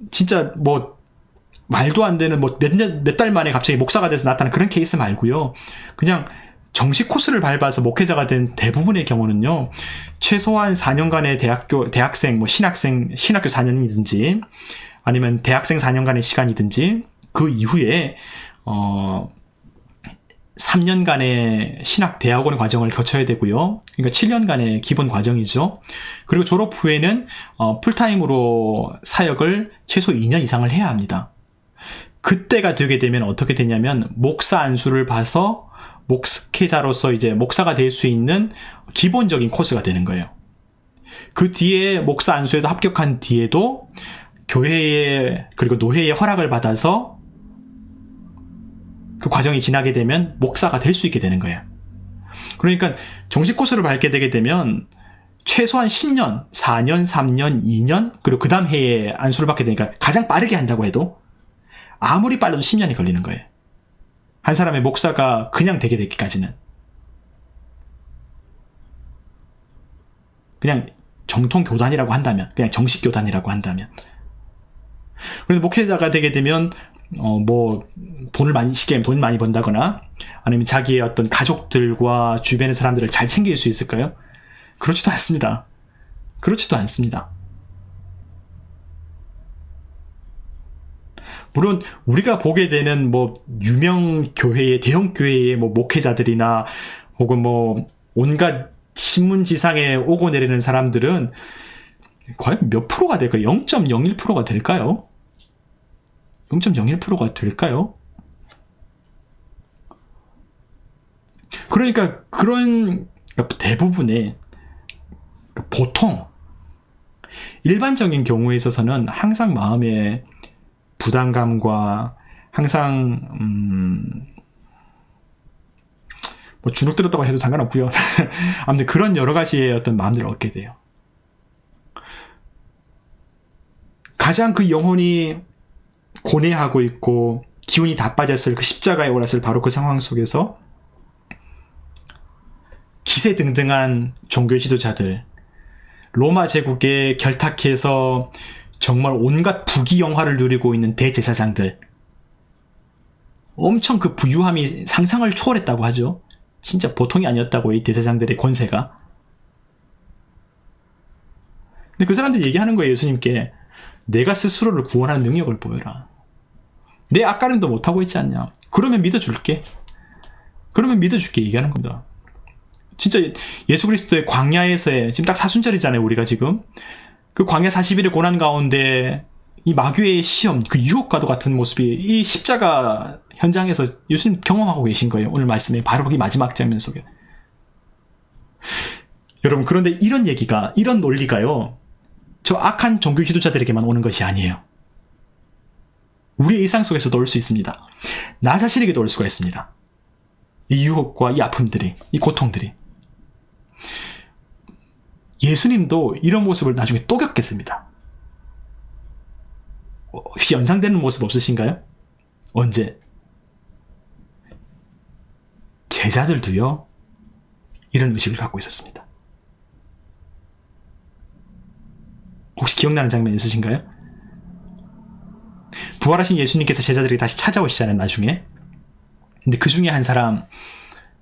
진짜 말도 안 되는 몇 달 만에 갑자기 목사가 돼서 나타난 그런 케이스 말고요. 그냥 정식 코스를 밟아서 목회자가 된 대부분의 경우는요, 최소한 4년간의 대학생, 신학교 4년이든지, 아니면 대학생 4년간의 시간이든지, 그 이후에, 3년간의 신학 대학원 과정을 거쳐야 되고요. 그러니까 7년간의 기본 과정이죠. 그리고 졸업 후에는, 풀타임으로 사역을 최소 2년 이상을 해야 합니다. 그때가 되게 되면 어떻게 되냐면, 목사 안수를 봐서 목회자로서 이제 목사가 될 수 있는 기본적인 코스가 되는 거예요. 그 뒤에 목사 안수에도 합격한 뒤에도 교회에 그리고 노회의 허락을 받아서 그 과정이 지나게 되면 목사가 될 수 있게 되는 거예요. 그러니까 정식 코스를 밟게 되게 되면 최소한 10년, 4년, 3년, 2년, 그리고 그 다음 해에 안수를 받게 되니까 가장 빠르게 한다고 해도 아무리 빨라도 10년이 걸리는 거예요. 한 사람의 목사가 그냥 되게 되기까지는. 그냥 정통 교단이라고 한다면, 그냥 정식 교단이라고 한다면. 그래서 목회자가 되게 되면 돈을 많이 번다거나 아니면 자기의 어떤 가족들과 주변의 사람들을 잘 챙길 수 있을까요? 그렇지도 않습니다. 그렇지도 않습니다. 물론 우리가 보게 되는 유명 교회의 대형 교회의 목회자들이나 혹은 온갖 신문지상에 오고 내리는 사람들은 과연 몇 프로가 될까요? 0.01%가 될까요? 0.01%가 될까요? 그러니까 대부분의 보통 일반적인 경우에 있어서는 항상 마음에 부담감과 항상 주눅 들었다고 해도 상관없고요. 아무튼 그런 여러 가지의 어떤 마음들을 얻게 돼요. 가장 그 영혼이 고뇌하고 있고 기운이 다 빠졌을 그 십자가에 올랐을 바로 그 상황 속에서 기세등등한 종교 지도자들, 로마 제국에 결탁해서 정말 온갖 부귀영화를 누리고 있는 대제사장들, 엄청 그 부유함이 상상을 초월했다고 하죠. 진짜 보통이 아니었다고, 이 대제사장들의 권세가. 근데 그 사람들이 얘기하는 거예요, 예수님께. 내가 스스로를 구원하는 능력을 보여라. 내 앞가림도 못하고 있지 않냐. 그러면 믿어줄게. 얘기하는 겁니다. 진짜 예수 그리스도의 광야에서의, 지금 딱 사순절이잖아요, 우리가 지금. 그 광야 40일의 고난 가운데 이 마귀의 시험, 그 유혹과도 같은 모습이 이 십자가 현장에서 예수님 경험하고 계신 거예요. 오늘 말씀에 바로 이 마지막 장면 속에. 여러분, 그런데 이런 얘기가, 이런 논리가요, 저 악한 종교 지도자들에게만 오는 것이 아니에요. 우리의 일상 속에서도 올 수 있습니다. 나 자신에게도 올 수가 있습니다. 이 유혹과 이 아픔들이, 이 고통들이. 예수님도 이런 모습을 나중에 또 겪겠습니다. 혹시 연상되는 모습 없으신가요? 언제? 제자들도요, 이런 의식을 갖고 있었습니다. 혹시 기억나는 장면 있으신가요? 부활하신 예수님께서 제자들이 다시 찾아오시잖아요, 나중에. 근데 그 중에 한 사람,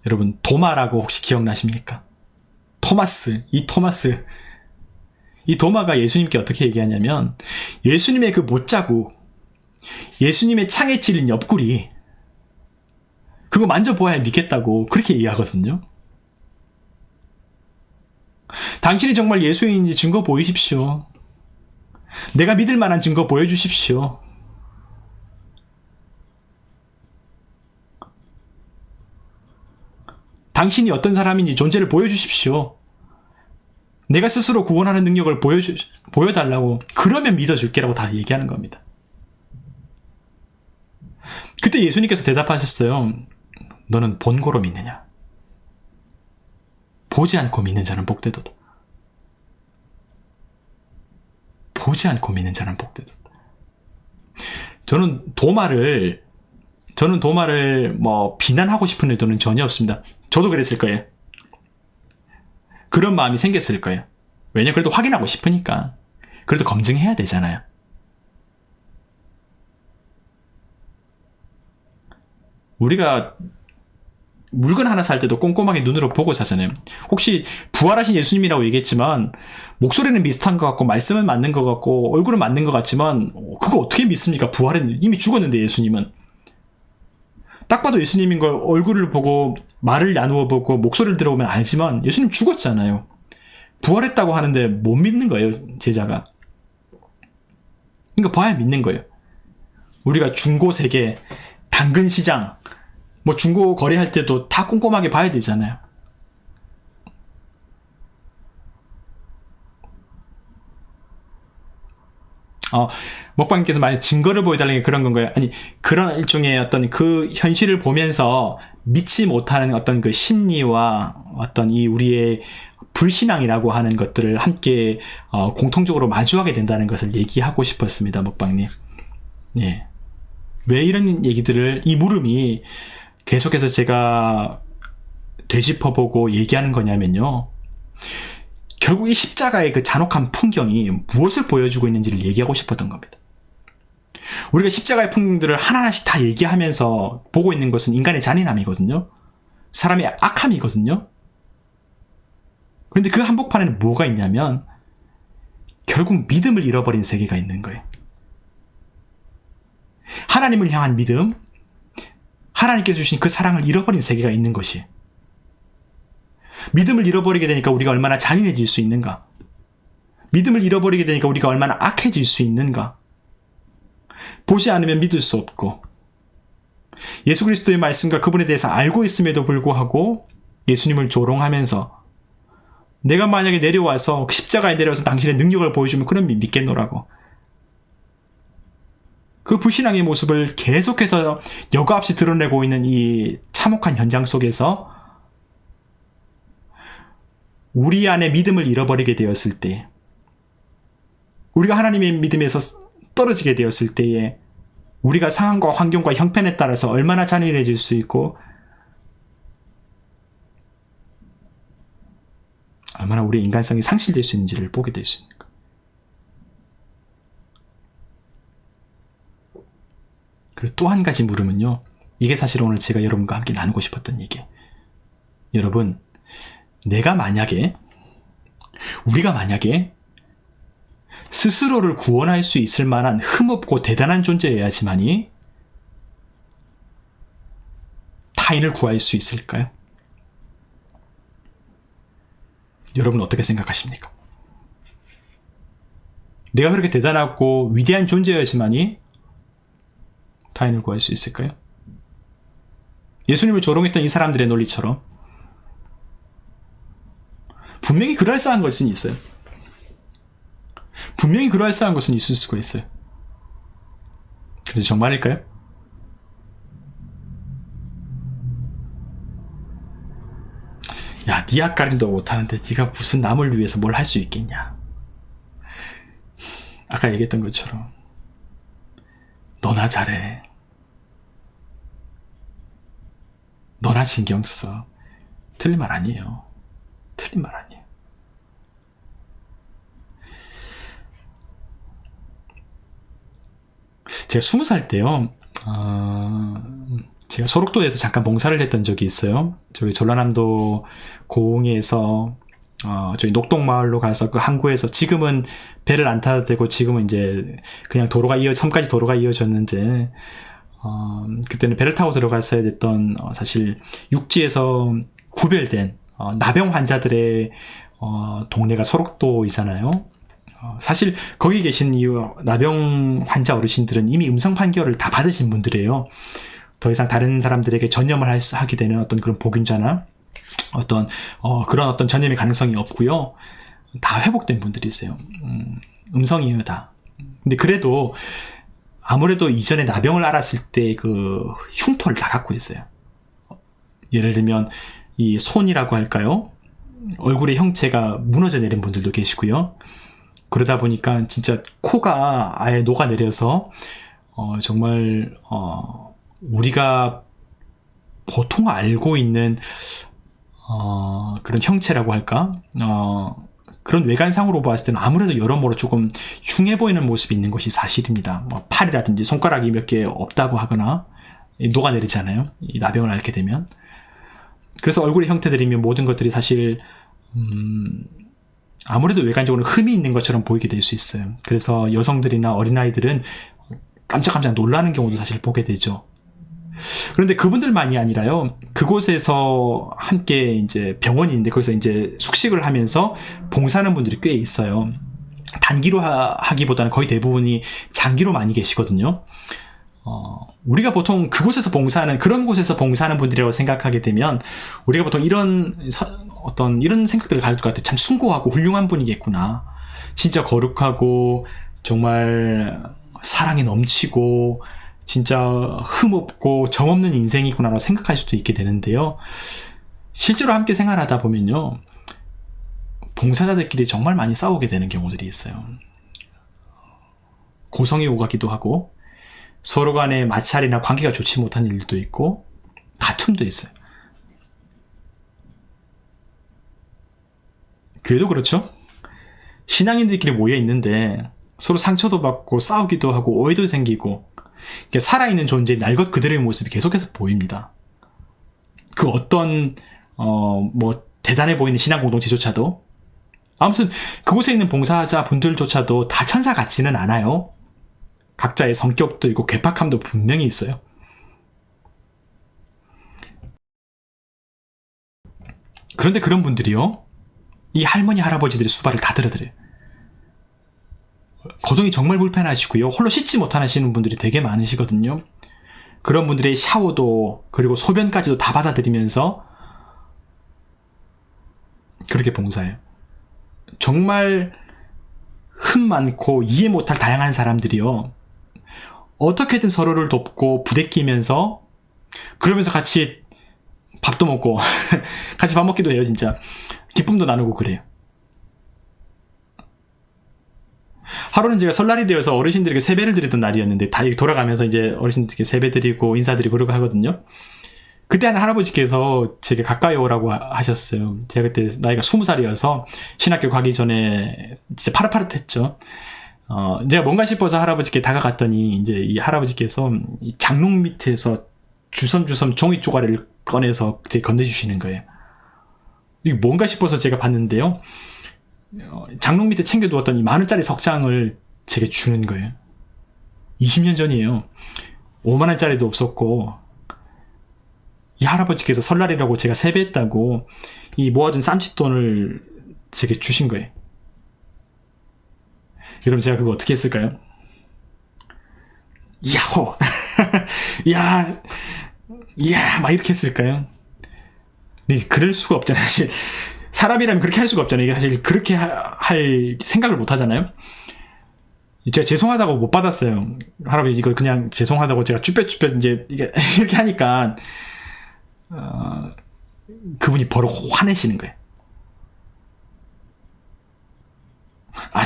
여러분, 도마라고 혹시 기억나십니까? 이 도마가 예수님께 어떻게 얘기하냐면, 예수님의 그 못자국, 예수님의 창에 찔린 옆구리, 그거 만져보아야 믿겠다고 그렇게 얘기하거든요. 당신이 정말 예수인지 증거 보이십시오. 내가 믿을 만한 증거 보여주십시오. 당신이 어떤 사람인지 존재를 보여주십시오. 내가 스스로 구원하는 능력을 보여달라고. 그러면 믿어줄게라고 다 얘기하는 겁니다. 그때 예수님께서 대답하셨어요. 너는 본고로 믿느냐? 보지 않고 믿는 자는 복되도다. 보지 않고 믿는 자는 복되도다. 저는 도마를 비난하고 싶은 의도는 전혀 없습니다. 저도 그랬을 거예요. 그런 마음이 생겼을 거예요. 왜냐면 그래도 확인하고 싶으니까. 그래도 검증해야 되잖아요. 우리가 물건 하나 살 때도 꼼꼼하게 눈으로 보고 사잖아요. 혹시 부활하신 예수님이라고 얘기했지만 목소리는 비슷한 것 같고 말씀은 맞는 것 같고 얼굴은 맞는 것 같지만 그거 어떻게 믿습니까? 부활은 이미 죽었는데 예수님은. 딱 봐도 예수님인 걸 얼굴을 보고 말을 나누어 보고 목소리를 들어보면 알지만 예수님 죽었잖아요. 부활했다고 하는데 못 믿는 거예요, 제자가. 그러니까 봐야 믿는 거예요. 우리가 중고세계, 당근시장, 중고 거래할 때도 다 꼼꼼하게 봐야 되잖아요. 먹방님께서 만약 증거를 보여달라는 게 그런 건가요? 아니, 그런 일종의 어떤 그 현실을 보면서 믿지 못하는 어떤 그 심리와 어떤 이 우리의 불신앙이라고 하는 것들을 함께 공통적으로 마주하게 된다는 것을 얘기하고 싶었습니다. 먹방님. 예. 왜 이런 얘기들을, 이 물음이 계속해서 제가 되짚어보고 얘기하는 거냐면요. 결국 이 십자가의 그 잔혹한 풍경이 무엇을 보여주고 있는지를 얘기하고 싶었던 겁니다. 우리가 십자가의 풍경들을 하나하나씩 다 얘기하면서 보고 있는 것은 인간의 잔인함이거든요. 사람의 악함이거든요. 그런데 그 한복판에는 뭐가 있냐면 결국 믿음을 잃어버린 세계가 있는 거예요. 하나님을 향한 믿음, 하나님께서 주신 그 사랑을 잃어버린 세계가 있는 것이, 믿음을 잃어버리게 되니까 우리가 얼마나 잔인해질 수 있는가, 믿음을 잃어버리게 되니까 우리가 얼마나 악해질 수 있는가, 보지 않으면 믿을 수 없고, 예수 그리스도의 말씀과 그분에 대해서 알고 있음에도 불구하고 예수님을 조롱하면서 내가 만약에 내려와서 십자가에 내려와서 당신의 능력을 보여주면 그럼 믿겠노라고, 그 불신앙의 모습을 계속해서 여과 없이 드러내고 있는 이 참혹한 현장 속에서 우리 안에 믿음을 잃어버리게 되었을 때, 우리가 하나님의 믿음에서 떨어지게 되었을 때에 우리가 상황과 환경과 형편에 따라서 얼마나 잔인해질 수 있고 얼마나 우리의 인간성이 상실될 수 있는지를 보게 될 수 있는 거예요. 그리고 또 한 가지 물음은요, 이게 사실 오늘 제가 여러분과 함께 나누고 싶었던 얘기예요. 여러분, 우리가 만약에 스스로를 구원할 수 있을 만한 흠없고 대단한 존재여야지만이 타인을 구할 수 있을까요? 여러분 어떻게 생각하십니까? 내가 그렇게 대단하고 위대한 존재여야지만이 타인을 구할 수 있을까요? 예수님을 조롱했던 이 사람들의 논리처럼 분명히 그럴싸한 것은 있어요. 분명히 그럴싸한 것은 있을 수가 있어요. 그래서 정말일까요? 야, 네 앞가림도 못하는데 네가 무슨 남을 위해서 뭘 할 수 있겠냐. 아까 얘기했던 것처럼 너나 잘해, 너나 신경 써. 틀린 말 아니에요. 틀린 말 아니에요. 제가 20살 때요, 제가 소록도에서 잠깐 봉사를 했던 적이 있어요. 저기 전라남도 고흥에서 저희 녹동마을로 가서 그 항구에서, 지금은 배를 안 타도 되고 지금은 이제 그냥 섬까지 도로가 이어졌는데, 그때는 배를 타고 들어갔어야 됐던, 사실 육지에서 구별된 나병 환자들의 동네가 소록도이잖아요. 사실 거기 계신 이 나병 환자 어르신들은 이미 음성 판결을 다 받으신 분들이에요. 더 이상 다른 사람들에게 전염을 하게 되는 어떤 그런 복균자나 그런 어떤 전염의 가능성이 없고요. 다 회복된 분들이세요. 음성이에요, 다. 근데 그래도 아무래도 이전에 나병을 앓았을 때 그 흉터를 다 갖고 있어요. 예를 들면 이 손이라고 할까요? 얼굴의 형체가 무너져 내린 분들도 계시고요. 그러다 보니까 진짜 코가 아예 녹아내려서 정말 우리가 보통 알고 있는 그런 형체라고 할까? 그런 외관상으로 봤을 때는 아무래도 여러모로 조금 흉해 보이는 모습이 있는 것이 사실입니다. 팔이라든지 손가락이 몇 개 없다고 하거나 녹아내리잖아요, 이 나병을 앓게 되면. 그래서 얼굴의 형태들이면 모든 것들이 사실 아무래도 외관적으로 흠이 있는 것처럼 보이게 될 수 있어요. 그래서 여성들이나 어린아이들은 깜짝깜짝 놀라는 경우도 사실 보게 되죠. 그런데 그분들만이 아니라요, 그곳에서 함께 이제 병원이 있는데 거기서 이제 숙식을 하면서 봉사하는 분들이 꽤 있어요. 단기로 하기보다는 거의 대부분이 장기로 많이 계시거든요. 우리가 보통 그곳에서 그런 곳에서 봉사하는 분들이라고 생각하게 되면 우리가 보통 이런 생각들을 가질 것 같아요. 참 숭고하고 훌륭한 분이겠구나. 진짜 거룩하고 정말 사랑이 넘치고 진짜 흠없고 정없는 인생이구나라고 생각할 수도 있게 되는데요. 실제로 함께 생활하다 보면요, 봉사자들끼리 정말 많이 싸우게 되는 경우들이 있어요. 고성이 오가기도 하고, 서로 간에 마찰이나 관계가 좋지 못한 일도 있고, 다툼도 있어요. 교회도 그렇죠? 신앙인들끼리 모여 있는데 서로 상처도 받고 싸우기도 하고 오해도 생기고, 살아있는 존재의 날 것 그대로의 모습이 계속해서 보입니다. 그 어떤 대단해 보이는 신앙 공동체조차도, 아무튼 그곳에 있는 봉사자 분들조차도 다 천사 같지는 않아요. 각자의 성격도 있고 괴팍함도 분명히 있어요. 그런데 그런 분들이요, 이 할머니 할아버지들의 수발을 다 들어드려요. 거동이 정말 불편하시고요, 홀로 씻지 못하시는 분들이 되게 많으시거든요. 그런 분들의 샤워도 그리고 소변까지도 다 받아들이면서 그렇게 봉사해요. 정말 흠 많고 이해 못할 다양한 사람들이요, 어떻게든 서로를 돕고 부대끼면서, 그러면서 같이 밥도 먹고 같이 밥 먹기도 해요. 진짜 기쁨도 나누고 그래요. 하루는 제가 설날이 되어서 어르신들에게 세배를 드리던 날이었는데, 다 돌아가면서 이제 어르신들께 세배 드리고 인사드리고 그러고 하거든요. 그때 한 할아버지께서 제게 가까이 오라고 하셨어요. 제가 그때 나이가 20살이어서 신학교 가기 전에 진짜 파릇파릇했죠. 제가 뭔가 싶어서 할아버지께 다가갔더니, 이제 이 할아버지께서 이 장롱 밑에서 주섬주섬 종이 쪼가리를 꺼내서 되게 건네주시는 거예요. 이게 뭔가 싶어서 제가 봤는데요, 장롱 밑에 챙겨두었던 이 10,000원짜리 석장을 제게 주는 거예요. 20년 전이에요. 50,000원짜리도 없었고, 이 할아버지께서 설날이라고 제가 세배했다고 이 모아둔 쌈짓돈을 제게 주신 거예요. 여러분, 제가 그거 어떻게 했을까요? 야호! 야, 막 이렇게 했을까요? 근데 그럴 수가 없잖아요. 사실 사람이라면 그렇게 할 수가 없잖아요. 이게 사실 그렇게 할 생각을 못 하잖아요. 제가 죄송하다고 못 받았어요. 할아버지 이거 그냥 죄송하다고 제가 쭈뼛쭈뼛 이제 이렇게 하니까 그분이 바로 화내시는 거예요.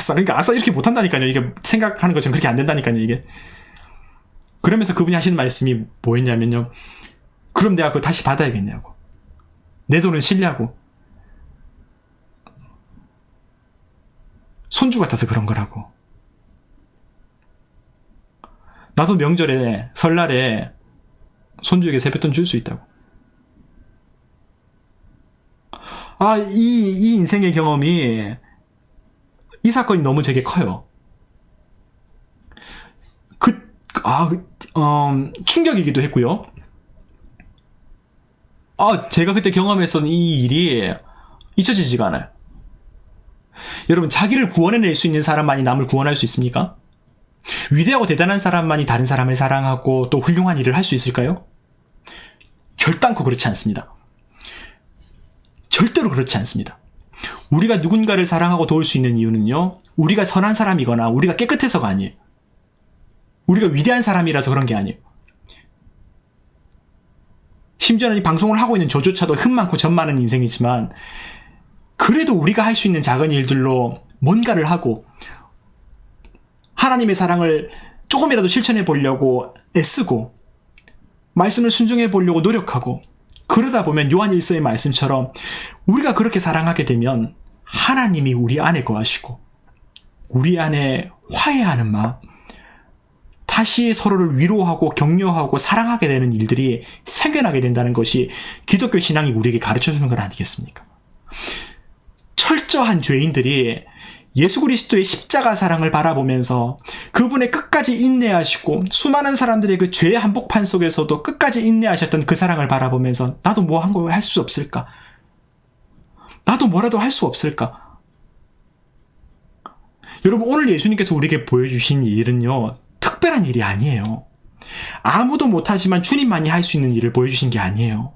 그러니까 이렇게 못한다니까요. 이게 생각하는 것처럼 그렇게 안 된다니까요, 이게. 그러면서 그분이 하시는 말씀이 뭐였냐면요, 그럼 내가 그거 다시 받아야겠냐고. 내 돈은 실냐고. 손주 같아서 그런 거라고. 나도 명절에, 설날에 손주에게 세뱃돈 줄 수 있다고. 이 인생의 경험이, 이 사건이 너무 제게 커요. 충격이기도 했고요. 제가 그때 경험했던 이 일이 잊혀지지가 않아요. 여러분, 자기를 구원해낼 수 있는 사람만이 남을 구원할 수 있습니까? 위대하고 대단한 사람만이 다른 사람을 사랑하고 또 훌륭한 일을 할 수 있을까요? 결단코 그렇지 않습니다. 절대로 그렇지 않습니다. 우리가 누군가를 사랑하고 도울 수 있는 이유는요, 우리가 선한 사람이거나 우리가 깨끗해서가 아니에요. 우리가 위대한 사람이라서 그런 게 아니에요. 심지어는 이 방송을 하고 있는 저조차도 흠 많고 점 많은 인생이지만, 그래도 우리가 할 수 있는 작은 일들로 뭔가를 하고 하나님의 사랑을 조금이라도 실천해 보려고 애쓰고 말씀을 순종해 보려고 노력하고, 그러다 보면 요한일서의 말씀처럼 우리가 그렇게 사랑하게 되면 하나님이 우리 안에 거하시고 우리 안에 화해하는 마음, 다시 서로를 위로하고 격려하고 사랑하게 되는 일들이 생겨나게 된다는 것이 기독교 신앙이 우리에게 가르쳐주는 건 아니겠습니까? 철저한 죄인들이 예수 그리스도의 십자가 사랑을 바라보면서 그분의 끝까지 인내하시고 수많은 사람들의 그 죄의 한복판 속에서도 끝까지 인내하셨던 그 사랑을 바라보면서 나도 뭐 한 거 할 수 없을까? 나도 뭐라도 할 수 없을까? 여러분, 오늘 예수님께서 우리에게 보여주신 일은요, 특별한 일이 아니에요. 아무도 못하지만 주님만이 할 수 있는 일을 보여주신 게 아니에요.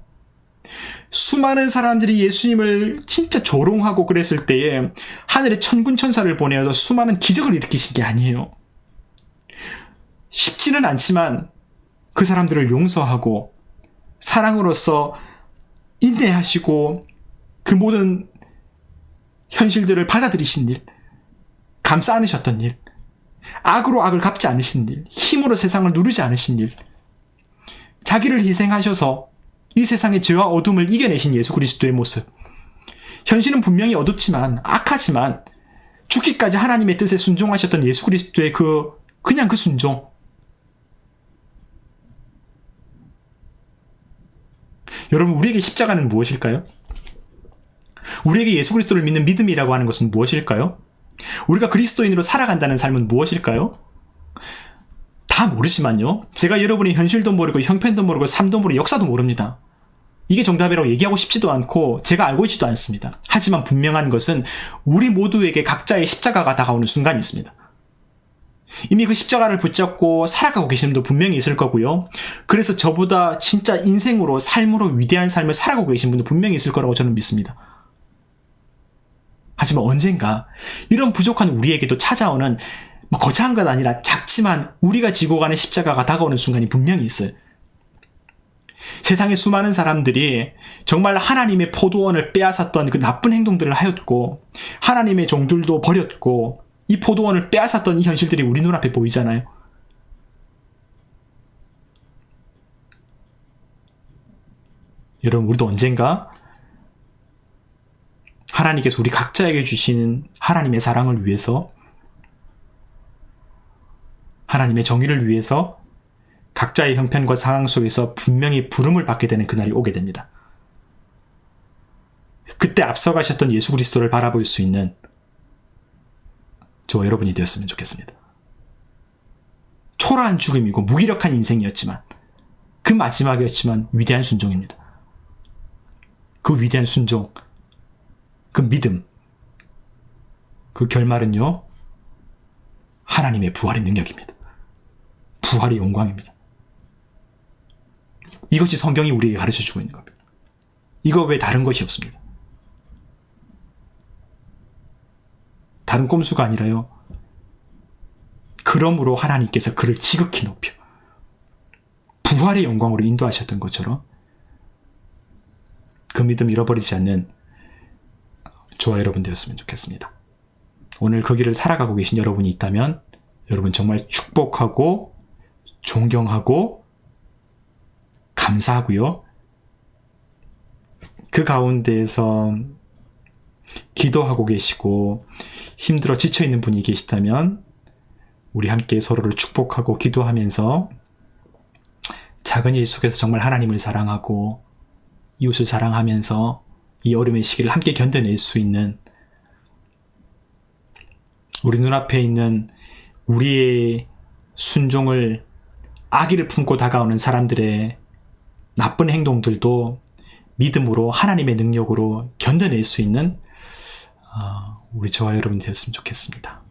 수많은 사람들이 예수님을 진짜 조롱하고 그랬을 때에 하늘에 천군 천사를 보내어서 수많은 기적을 일으키신 게 아니에요. 쉽지는 않지만 그 사람들을 용서하고 사랑으로서 인내하시고 그 모든 현실들을 받아들이신 일, 감싸 안으셨던 일, 악으로 악을 갚지 않으신 일, 힘으로 세상을 누르지 않으신 일, 자기를 희생하셔서 이 세상의 죄와 어둠을 이겨내신 예수 그리스도의 모습. 현실은 분명히 어둡지만 악하지만 죽기까지 하나님의 뜻에 순종하셨던 예수 그리스도의 그냥 그 순종. 여러분, 우리에게 십자가는 무엇일까요? 우리에게 예수 그리스도를 믿는 믿음이라고 하는 것은 무엇일까요? 우리가 그리스도인으로 살아간다는 삶은 무엇일까요? 다 모르지만요. 제가 여러분의 현실도 모르고 형편도 모르고 삶도 모르고 역사도 모릅니다. 이게 정답이라고 얘기하고 싶지도 않고 제가 알고 있지도 않습니다. 하지만 분명한 것은 우리 모두에게 각자의 십자가가 다가오는 순간이 있습니다. 이미 그 십자가를 붙잡고 살아가고 계시는 분도 분명히 있을 거고요. 그래서 저보다 진짜 인생으로 삶으로 위대한 삶을 살아가고 계신 분도 분명히 있을 거라고 저는 믿습니다. 하지만 언젠가 이런 부족한 우리에게도 찾아오는 거창한 것 아니라 작지만 우리가 지고 가는 십자가가 다가오는 순간이 분명히 있어요. 세상의 수많은 사람들이 정말 하나님의 포도원을 빼앗았던 그 나쁜 행동들을 하였고 하나님의 종들도 버렸고 이 포도원을 빼앗았던 이 현실들이 우리 눈앞에 보이잖아요. 여러분, 우리도 언젠가 하나님께서 우리 각자에게 주시는 하나님의 사랑을 위해서, 하나님의 정의를 위해서 각자의 형편과 상황 속에서 분명히 부름을 받게 되는 그날이 오게 됩니다. 그때 앞서가셨던 예수 그리스도를 바라볼 수 있는 저와 여러분이 되었으면 좋겠습니다. 초라한 죽음이고 무기력한 인생이었지만 그 마지막이었지만 위대한 순종입니다. 그 위대한 순종, 그 믿음, 그 결말은요, 하나님의 부활의 능력입니다. 부활의 영광입니다. 이것이 성경이 우리에게 가르쳐주고 있는 겁니다. 이거 외에 다른 것이 없습니다. 다른 꼼수가 아니라요. 그러므로 하나님께서 그를 지극히 높여 부활의 영광으로 인도하셨던 것처럼 그 믿음 잃어버리지 않는 저와 여러분 되었으면 좋겠습니다. 오늘 그 길을 살아가고 계신 여러분이 있다면 여러분 정말 축복하고 존경하고 감사하고요. 그 가운데에서 기도하고 계시고 힘들어 지쳐있는 분이 계시다면 우리 함께 서로를 축복하고 기도하면서 작은 일 속에서 정말 하나님을 사랑하고 이웃을 사랑하면서 이 어려움의 시기를 함께 견뎌낼 수 있는 우리 눈앞에 있는 우리의 순종을 악의를 품고 다가오는 사람들의 나쁜 행동들도 믿음으로 하나님의 능력으로 견뎌낼 수 있는 우리 저와 여러분이 되었으면 좋겠습니다.